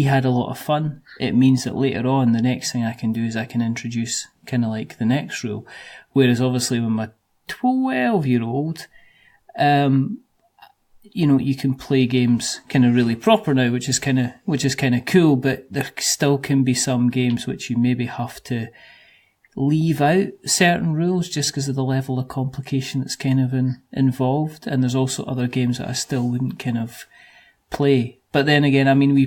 had a lot of fun. It means that later on, the next thing I can do is I can introduce kind of like the next rule. Whereas obviously with my 12-year-old, you can play games kind of really proper now, which is kind of cool, but there still can be some games which you maybe have to leave out certain rules just because of the level of complication that's kind of involved. And there's also other games that I still wouldn't kind of play. But then again, I mean, I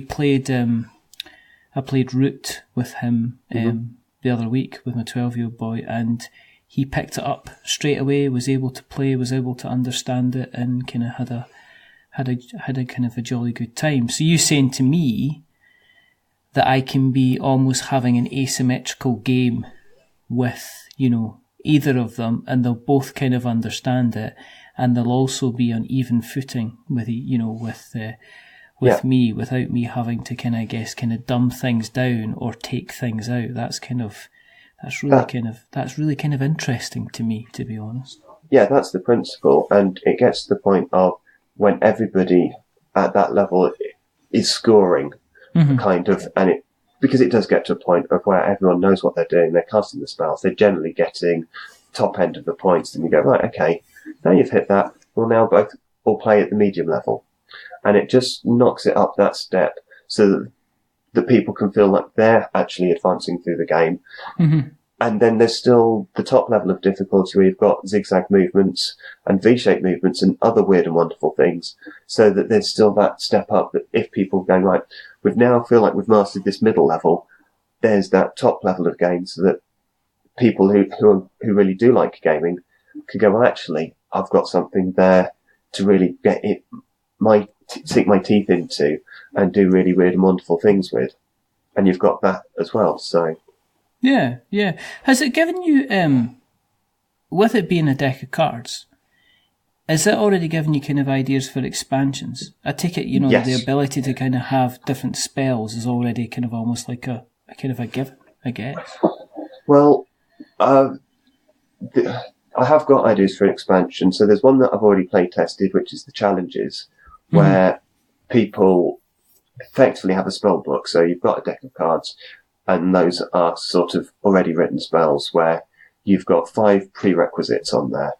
played Root with him the other week with my 12-year-old boy, and he picked it up straight away, was able to play, was able to understand it, and kind of had a kind of a jolly good time. So you saying to me that I can be almost having an asymmetrical game with, either of them, and they'll both kind of understand it, and they'll also be on even footing with, me, without me having to kind of dumb things down or take things out. That's really kind of interesting to me, to be honest. Yeah, that's the principle, and it gets to the point of when everybody at that level is scoring, because it does get to a point of where everyone knows what they're doing, they're casting the spells, they're generally getting top end of the points, and you go, right, okay, now you've hit that, we'll now both all play at the medium level. And it just knocks it up that step so that people can feel like they're actually advancing through the game. Mm-hmm. And then there's still the top level of difficulty where you've got zigzag movements and V-shaped movements and other weird and wonderful things, so that there's still that step up that if people go, right, we now feel like we've mastered this middle level, there's that top level of game so that people who really do like gaming can go, well, actually, I've got something there to really get sink my teeth into and do really weird and wonderful things with. And you've got that as well, so... Yeah. Has it given you, with it being a deck of cards, has it already given you kind of ideas for expansions? I take it, yes. The ability to kind of have different spells is already kind of almost like a kind of a given, I guess. Well, I have got ideas for expansion. So there's one that I've already play tested, which is the challenges, where people effectively have a spell book. So you've got a deck of cards, and those are sort of already written spells where you've got 5 prerequisites on there.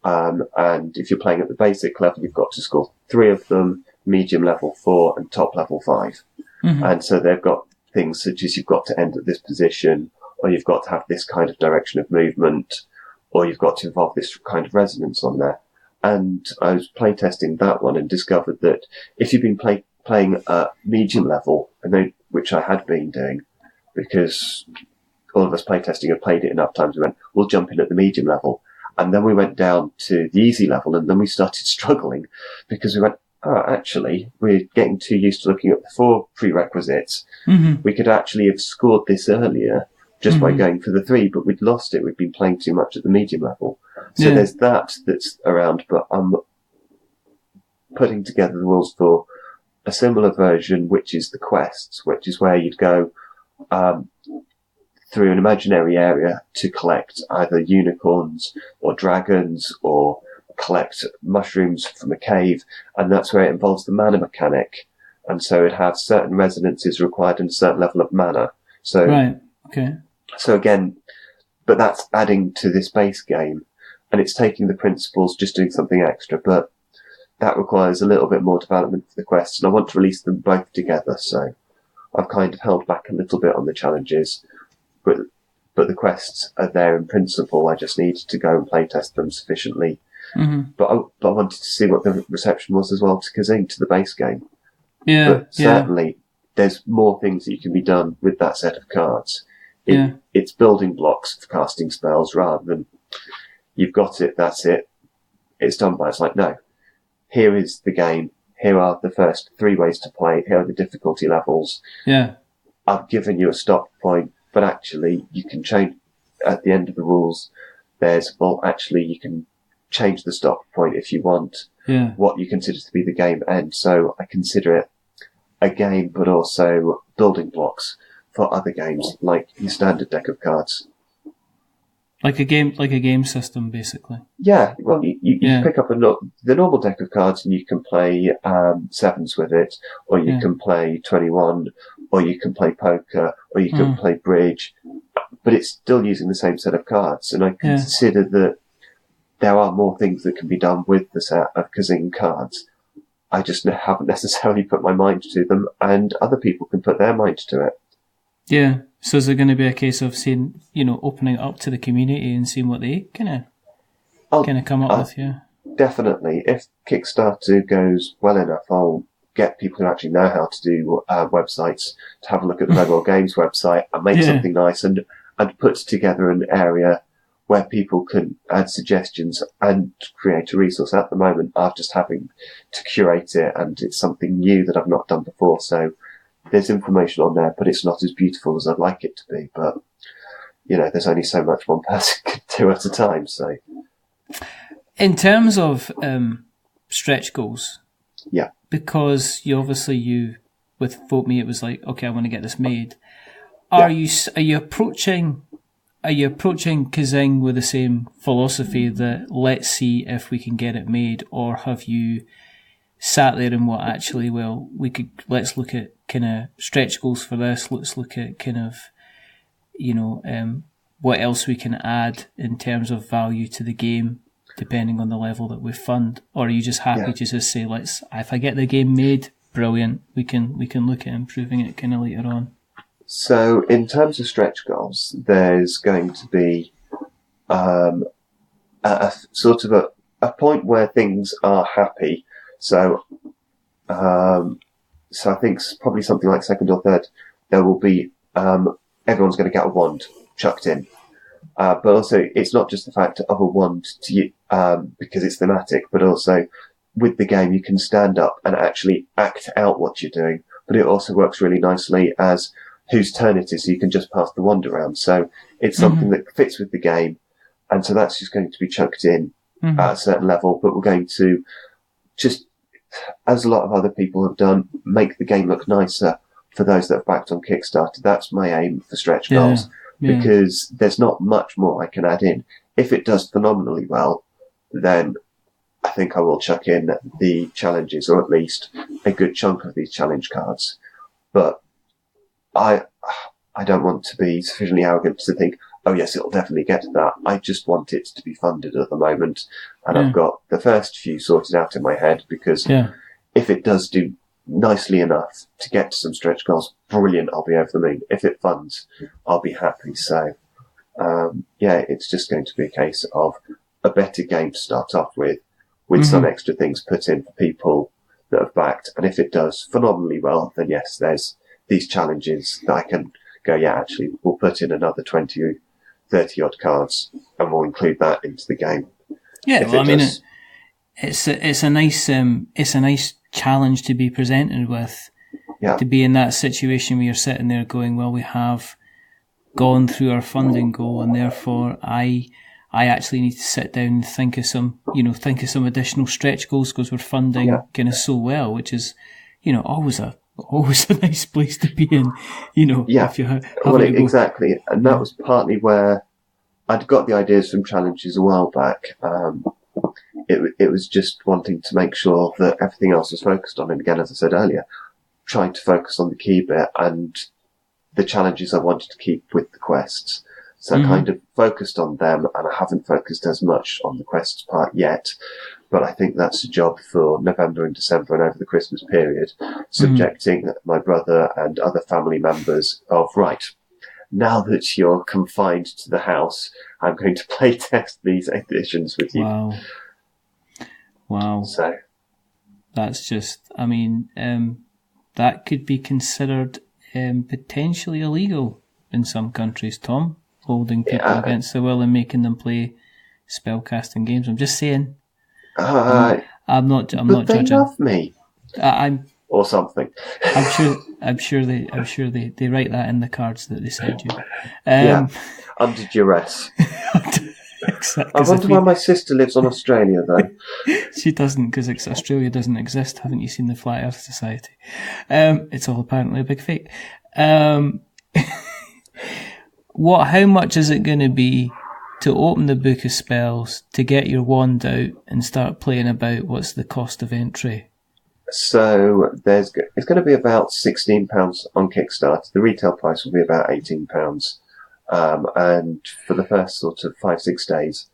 And if you're playing at the basic level, you've got to score 3 of them, medium level 4, and top level 5. Mm-hmm. And so they've got things such as you've got to end at this position, or you've got to have this kind of direction of movement, or you've got to involve this kind of resonance on there. And I was playtesting that one and discovered that if you've been playing at medium level, which I had been doing, because all of us playtesting had played it enough times, we went, we'll jump in at the medium level. And then we went down to the easy level, and then we started struggling because we went, actually, we're getting too used to looking at the 4 prerequisites. Mm-hmm. We could actually have scored this earlier just by going for the 3, but we'd lost it. We'd been playing too much at the medium level. So there's that's around, but I'm putting together the rules for a similar version, which is the quests, which is where you'd go through an imaginary area to collect either unicorns or dragons or collect mushrooms from a cave, and that's where it involves the mana mechanic. And so it'd have certain resonances required and a certain level of mana. So, right, okay. So again, but that's adding to this base game, and it's taking the principles, just doing something extra, but that requires a little bit more development for the quests, and I want to release them both together, so I've kind of held back a little bit on the challenges, but the quests are there in principle. I just need to go and playtest them sufficiently. Mm-hmm. But I wanted to see what the reception was as well to KaZing, to the base game. Yeah, but certainly there's more things that you can be done with that set of cards. It's building blocks for casting spells rather than you've got it, that's it, it's done by. It's like, no, here is the game, here are the first 3 ways to play it, here are the difficulty levels. Yeah. I've given you a stop point, but actually you can change at the end of the rules. You can change the stop point if you want. What you consider to be the game end. So I consider it a game, but also building blocks for other games, like your standard deck of cards. Like a game system, basically. Yeah, well, you pick up the normal deck of cards and you can play 7s with it, or you can play 21, or you can play poker, or you can play bridge, but it's still using the same set of cards. And I consider that there are more things that can be done with the set of KaZing cards. I just haven't necessarily put my mind to them, and other people can put their mind to it. Yeah. So is it going to be a case of seeing, opening it up to the community and seeing what they kind of come up with? Yeah. Definitely. If Kickstarter goes well enough, I'll get people who actually know how to do websites to have a look at the Redwell Games website and make something nice and put together an area where people can add suggestions and create a resource. At the moment, I'm just having to curate it, and it's something new that I've not done before. So there's information on there, but it's not as beautiful as I'd like it to be. But, there's only so much one person can do at a time. So, in terms of stretch goals, because with Vote Me, it was like, okay, I want to get this made. Are you approaching KaZing with the same philosophy that let's see if we can get it made, or have you sat there and let's look at kind of stretch goals for this, let's look at kind of what else we can add in terms of value to the game depending on the level that we fund? Or are you just happy to just say, if I get the game made, brilliant, we can look at improving it kind of later on? So in terms of stretch goals, there's going to be a sort of a point where things are happy. So I think probably something like second or third, there will be everyone's going to get a wand chucked in. But also, it's not just the fact of a wand because it's thematic, but also with the game you can stand up and actually act out what you're doing. But it also works really nicely as whose turn it is, so you can just pass the wand around. So it's something that fits with the game, and so that's just going to be chucked in at a certain level. But we're going to just, as a lot of other people have done, make the game look nicer for those that have backed on Kickstarter. That's my aim for stretch goals, because there's not much more I can add in. If it does phenomenally well, then I think I will chuck in the challenges, or at least a good chunk of these challenge cards. But I don't want to be sufficiently arrogant to think, oh yes, it'll definitely get to that. I just want it to be funded at the moment. And I've got the first few sorted out in my head, because if it does do nicely enough to get to some stretch goals, brilliant, I'll be over the moon. If it funds, I'll be happy. So, it's just going to be a case of a better game to start off with some extra things put in for people that have backed. And if it does phenomenally well, then yes, there's these challenges that I can go, actually, we'll put in another 20 or 30 odd cards and we'll include that into the game. Yeah, well, I mean, it's a nice challenge to be presented with. Yeah. To be in that situation where you're sitting there going, well, we have gone through our funding goal, and therefore I actually need to sit down and think of some additional stretch goals because we're funding kind of so well, which is, always a nice place to be in, if you have exactly. And that was partly where I'd got the ideas from challenges a while back. It was just wanting to make sure that everything else was focused on. And again, as I said earlier, trying to focus on the key bit and the challenges I wanted to keep with the quests. So I kind of focused on them, and I haven't focused as much on the quests part yet. But I think that's a job for November and December and over the Christmas period, subjecting my brother and other family members of, right, now that you're confined to the house, I'm going to play test these editions with you. Wow. So that's just, I mean, that could be considered potentially illegal in some countries, Tom, holding people against their will and making them play spellcasting games. I'm just saying. I'm not judging. They love me. Or something. I'm sure they write that in the cards that they send you. Under duress. Exactly. I wonder why my sister lives on Australia, though. She doesn't, because Australia doesn't exist. Haven't you seen the Flat Earth Society? It's all apparently a big fake. How much is it going to be to open the book of spells, to get your wand out and start playing about? What's the cost of entry? So it's going to be about £16 on Kickstarter. The retail price will be about £18. And for the first sort of 5-6 days,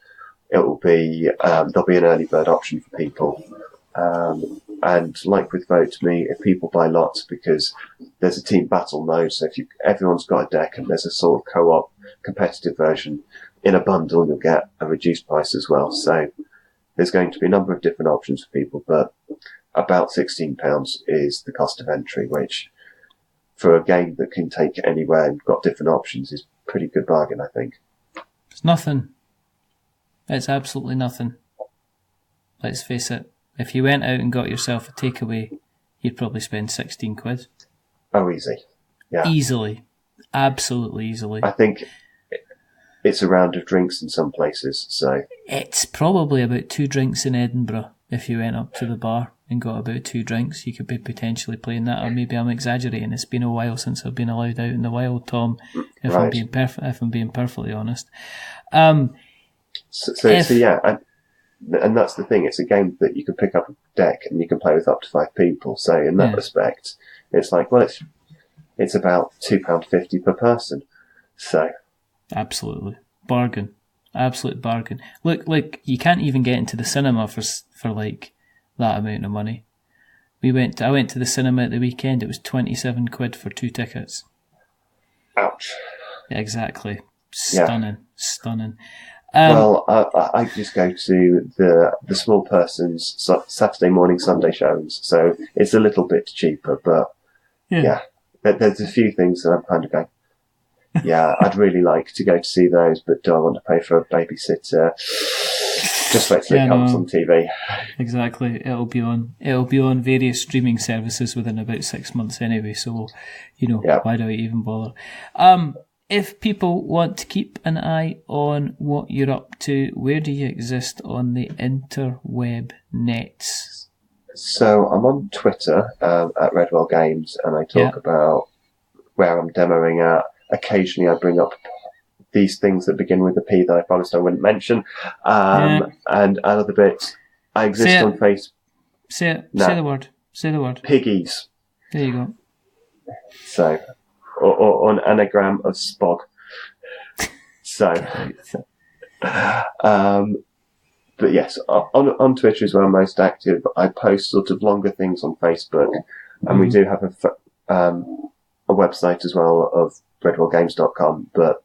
it will be, there'll be an early bird option for people. And like with Vote Me, if people buy lots, because there's a team battle mode, so if everyone's got a deck and there's a sort of co-op competitive version in a bundle, you'll get a reduced price as well. So there's going to be a number of different options for people, but about £16 is the cost of entry, which for a game that can take anywhere and got different options is a pretty good bargain, I think. It's nothing. It's absolutely nothing. Let's face it. If you went out and got yourself a takeaway, you'd probably spend 16 quid. Oh, easy. Yeah. Easily. Absolutely easily. I think it's a round of drinks in some places, so... It's probably about 2 drinks in Edinburgh. If you went up to the bar and got about 2 drinks, you could be potentially playing that, or maybe I'm exaggerating. It's been a while since I've been allowed out in the wild, Tom, if I'm being perfectly honest. And that's the thing. It's a game that you can pick up a deck and you can play with up to 5 people. So in that respect, it's like, well, it's about £2.50 per person. So absolutely bargain, absolute bargain. Look, you can't even get into the cinema for like that amount of money. I went to the cinema at the weekend. It was 27 quid for 2 tickets. Ouch. Exactly. Stunning. Well, I just go to the small person's Saturday morning, Sunday showings, so it's a little bit cheaper, but there's a few things that I'm kind of going, I'd really like to go to see those, but do I want to pay for a babysitter? Just wait till it comes on TV. Exactly. It'll be on various streaming services within about 6 months anyway, so, why do I even bother? If people want to keep an eye on what you're up to, where do you exist on the interweb nets? So I'm on Twitter at Redwell Games, and I talk about where I'm demoing at. Occasionally I bring up these things that begin with a P that I promised I wouldn't mention, and other bits. I exist on Facebook. Say the word. Say the word. Piggies. There you go. So... Or an anagram of Spog. So, but yes, on Twitter is where I'm most active. I post sort of longer things on Facebook, And we do have a website as well of redwellgames.com, but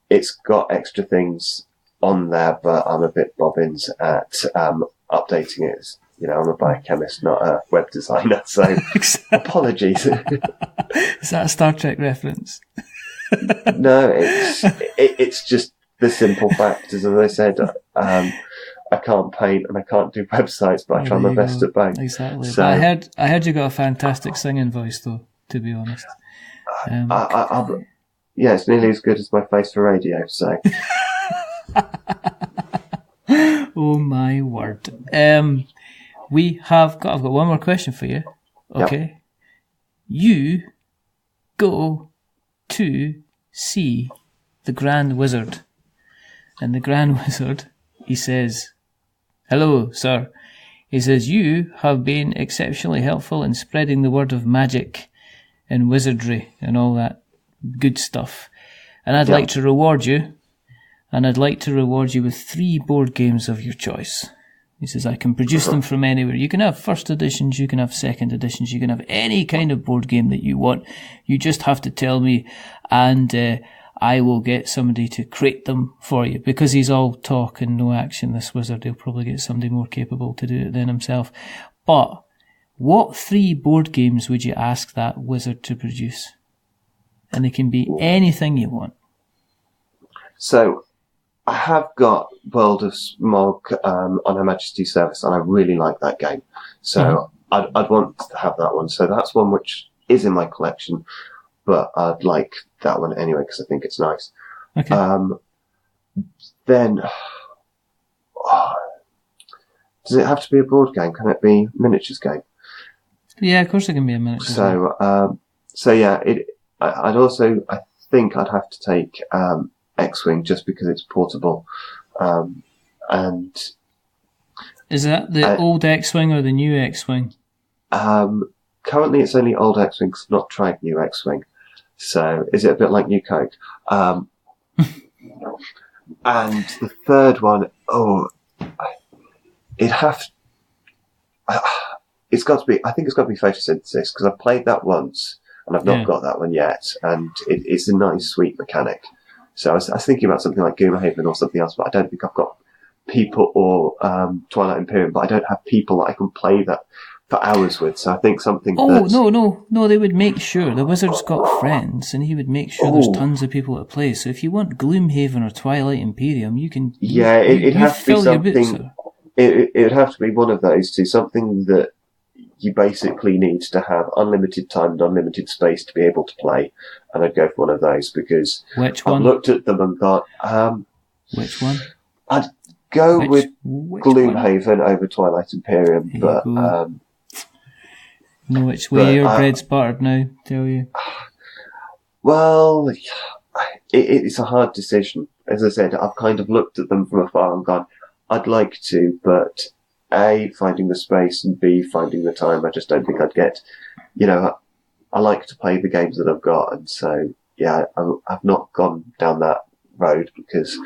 it's got extra things on there, but I'm a bit bobbins at updating it. You know, I'm a biochemist, not a web designer, so apologies. Is that a Star Trek reference? No, it's just the simple fact, as I said, I can't paint and I can't do websites, but I try my best at both. Exactly. So, but I heard you got a fantastic singing voice, though, to be honest. Yeah, it's nearly as good as my face for radio, so. Oh my word. I've got one more question for you. Okay. Yep. You go to see the Grand Wizard. And the Grand Wizard, he says, "Hello, sir." He says, "You have been exceptionally helpful in spreading the word of magic and wizardry and all that good stuff. And I'd like to reward you. And I'd like to reward you with 3 board games of your choice." He says, "I can produce them from anywhere. You can have first editions, you can have second editions, you can have any kind of board game that you want. You just have to tell me, and I will get somebody to create them for you." Because he's all talk and no action, this wizard. He'll probably get somebody more capable to do it than himself. But what 3 board games would you ask that wizard to produce? And they can be anything you want. So, I have got World of Smog on Her Majesty's Service, and I really like that game. So I'd want to have that one. So that's one which is in my collection, but I'd like that one anyway because I think it's nice. Okay. Then, does it have to be a board game? Can it be a miniatures game? Yeah, of course it can be a miniatures game. So yeah, I think I'd have to take X-Wing just because it's portable. And is that the old X-Wing or the new X-Wing? Currently it's only old X-Wing because I've not tried new X-Wing. So is it a bit like New Coke? And the third one, it's got to be photosynthesis because I've played that once and I've not got that one yet. And it's a nice, sweet mechanic. So I was thinking about something like Gloomhaven or something else, but I don't think I've got people, or Twilight Imperium, but I don't have people that I can play that for hours with. So I think something. No, they would make sure the wizard's got friends, and he would make sure there's tons of people to play. So if you want Gloomhaven or Twilight Imperium, you can. Yeah, it'd have to be something. It would have to be one of those two. Something that you basically need to have unlimited time and unlimited space to be able to play, and I'd go for one of those because which one? I've looked at them and thought, which one? I'd go with Gloomhaven over Twilight Imperium, but know which way your bread's buttered now, tell you. Well, it's a hard decision. As I said, I've kind of looked at them from afar and gone, I'd like to, but A, finding the space, and B, finding the time. I just don't think I'd get, I like to play the games that I've got. And so, yeah, I've not gone down that road because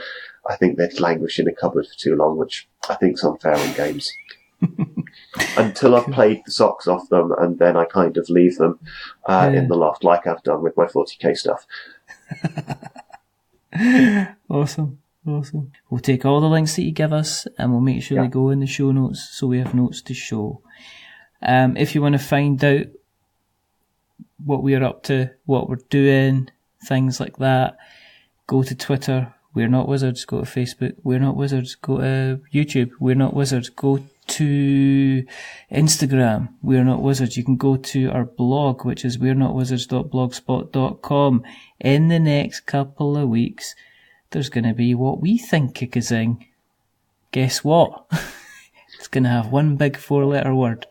I think they'd languish in a cupboard for too long, which I think's unfair on games. Until I've played the socks off them, and then I kind of leave them in the loft like I've done with my 40k stuff. Awesome. We'll take all the links that you give us and we'll make sure they go in the show notes so we have notes to show. If you want to find out what we're up to, what we're doing, things like that, go to Twitter, We're Not Wizards, go to Facebook, We're Not Wizards, go to YouTube, We're Not Wizards, go to Instagram, We're Not Wizards. You can go to our blog, which is we'renotwizards.blogspot.com. In the next couple of weeks, there's going to be what we think of KaZing. Guess what? It's going to have one big 4-letter word.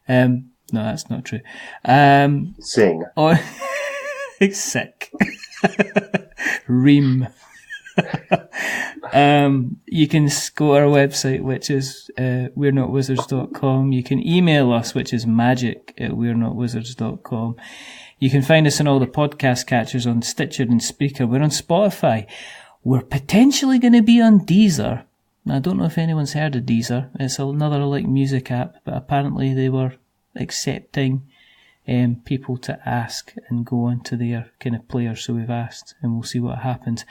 No, that's not true. Sing. Or sick. Ream. You can go to our website, which is we'renotwizards.com. You can email us, which is magic@we'renotwizards.com. You can find us on all the podcast catchers on Stitcher and Spreaker. We're on Spotify. We're potentially going to be on Deezer. I don't know if anyone's heard of Deezer. It's another music app, but apparently they were accepting people to ask and go on to their kind of players. So we've asked, and we'll see what happens.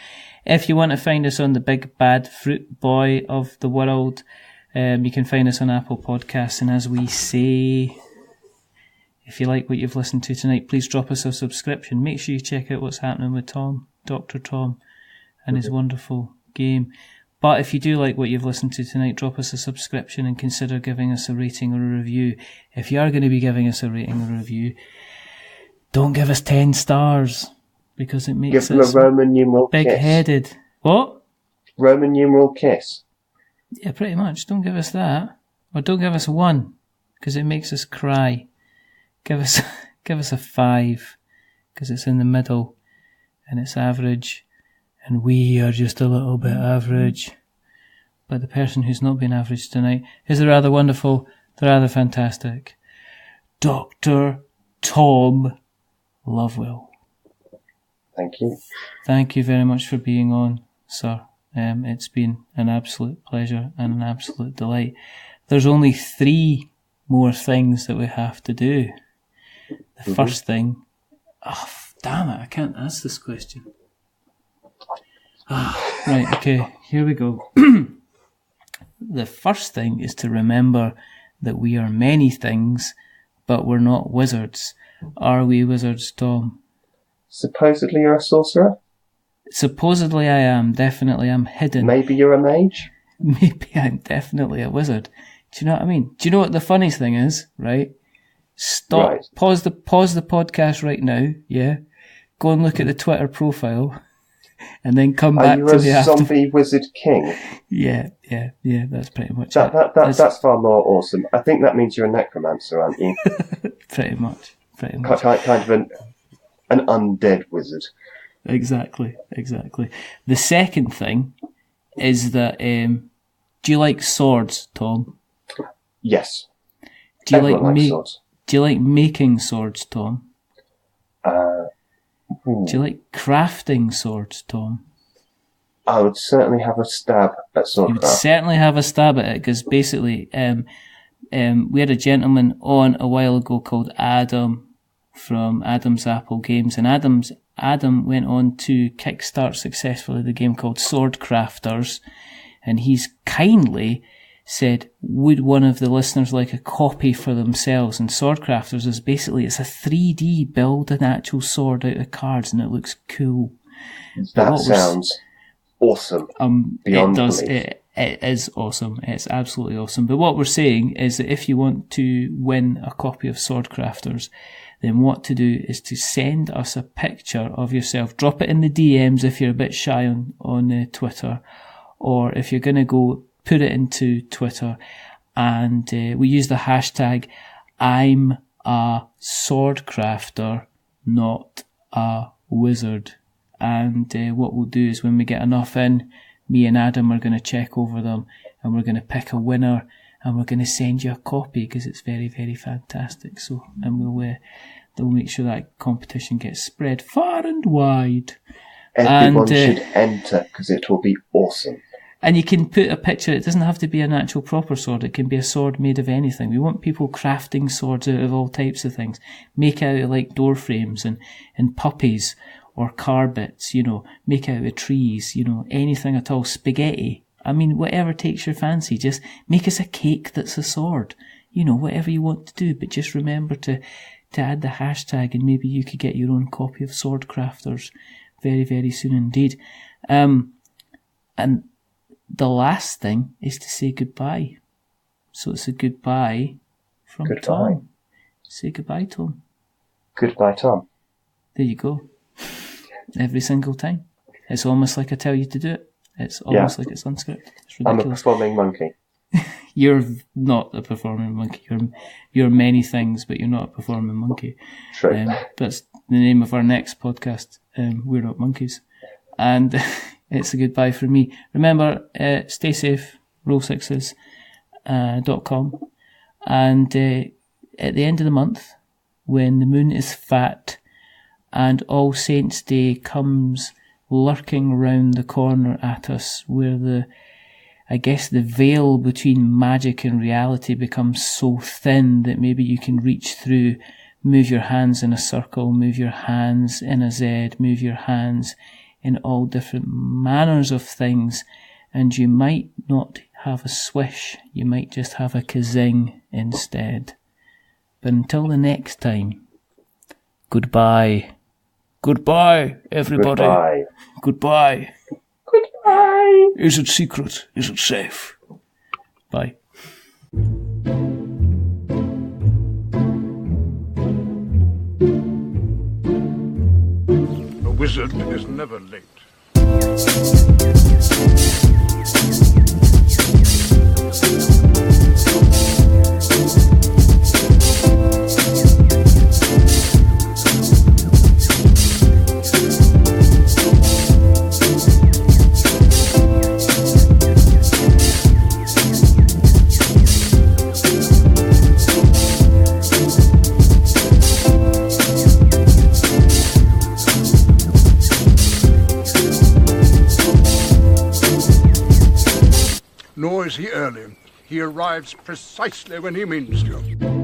If you want to find us on the big bad fruit boy of the world, you can find us on Apple Podcasts. And as we say, if you like what you've listened to tonight, please drop us a subscription. Make sure you check out what's happening with Tom, Dr. Tom, and his wonderful game. But if you do like what you've listened to tonight, drop us a subscription and consider giving us a rating or a review. If you are going to be giving us a rating or a review, don't give us 10 stars, because it makes us a Roman numeral big-headed. Kiss. What? Roman numeral kiss. Yeah, pretty much. Don't give us that. Or don't give us 1, because it makes us cry. Give us a 5, because it's in the middle, and it's average. And we are just a little bit average. But the person who's not been average tonight is the rather wonderful, the rather fantastic Dr. Tom Lovewell. Thank you. Thank you very much for being on, sir. It's been an absolute pleasure and an absolute delight. There's only 3 more things that we have to do. The first thing... Oh, damn it, I can't ask this question. Right, okay, here we go. The first thing is to remember that we are many things, but we're not wizards. Are we wizards, Tom? Supposedly you're a sorcerer? Supposedly I am. Definitely I'm hidden. Maybe you're a mage? Maybe I'm definitely a wizard. Do you know what I mean? Do you know what the funniest thing is, right? Stop. Right. Pause the podcast right now, yeah? Go and look at the Twitter profile. And then come back to the after. Are you a zombie wizard king? Yeah, that's pretty much it. That's far more awesome. I think that means you're a necromancer, aren't you? Pretty much. Kind of an undead wizard. Exactly. The second thing is that, do you like swords, Tom? Yes. Do you like making swords, Tom? Do you like crafting swords, Tom? I would certainly have a stab at swordcraft. You would certainly have a stab at it, because basically, we had a gentleman on a while ago called Adam from Adam's Apple Games, and Adam went on to kickstart successfully the game called Sword Crafters, and he's kindly said, would one of the listeners like a copy for themselves? And Sword Crafters is basically, it's a 3D build an actual sword out of cards, and it looks cool. That sounds awesome. It does. It is awesome. It's absolutely awesome. But what we're saying is that if you want to win a copy of Sword Crafters, then what to do is to send us a picture of yourself. Drop it in the DMs if you're a bit shy on Twitter, or if you're going to go, put it into Twitter, and we use the hashtag I'm a sword crafter, not a wizard. And what we'll do is when we get enough in, me and Adam are going to check over them, and we're going to pick a winner, and we're going to send you a copy, because it's very, very fantastic. So, and we'll make sure that competition gets spread far and wide. Everyone should enter, because it will be awesome. And you can put a picture, it doesn't have to be an actual proper sword, it can be a sword made of anything. We want people crafting swords out of all types of things. Make out of like door frames and puppies or car bits, make out of trees, anything at all. Spaghetti. I mean, whatever takes your fancy, just make us a cake that's a sword. Whatever you want to do, but just remember to add the hashtag, and maybe you could get your own copy of Sword Crafters very, very soon indeed. And the last thing is to say goodbye. So it's a goodbye from Tom. Say goodbye, Tom. Goodbye, Tom. There you go. Every single time. It's almost like I tell you to do it. It's almost like it's unscripted. It's ridiculous. I'm a performing monkey. You're not a performing monkey. You're many things, but you're not a performing monkey. True. That's the name of our next podcast. We're Not Monkeys. And it's a goodbye from me. Remember, stay safe, roll6s.com. And at the end of the month, when the moon is fat and All Saints' Day comes lurking round the corner at us, where the veil between magic and reality becomes so thin that maybe you can reach through Move your hands in a circle, move your hands in a Z, move your hands in all different manners of things, and you might not have a swish, you might just have a KaZing instead. But until the next time, goodbye. Goodbye, everybody. Goodbye. Goodbye. Goodbye. Is it secret? Is it safe? Bye. A wizard is never late. Nor is he early. He arrives precisely when he means to.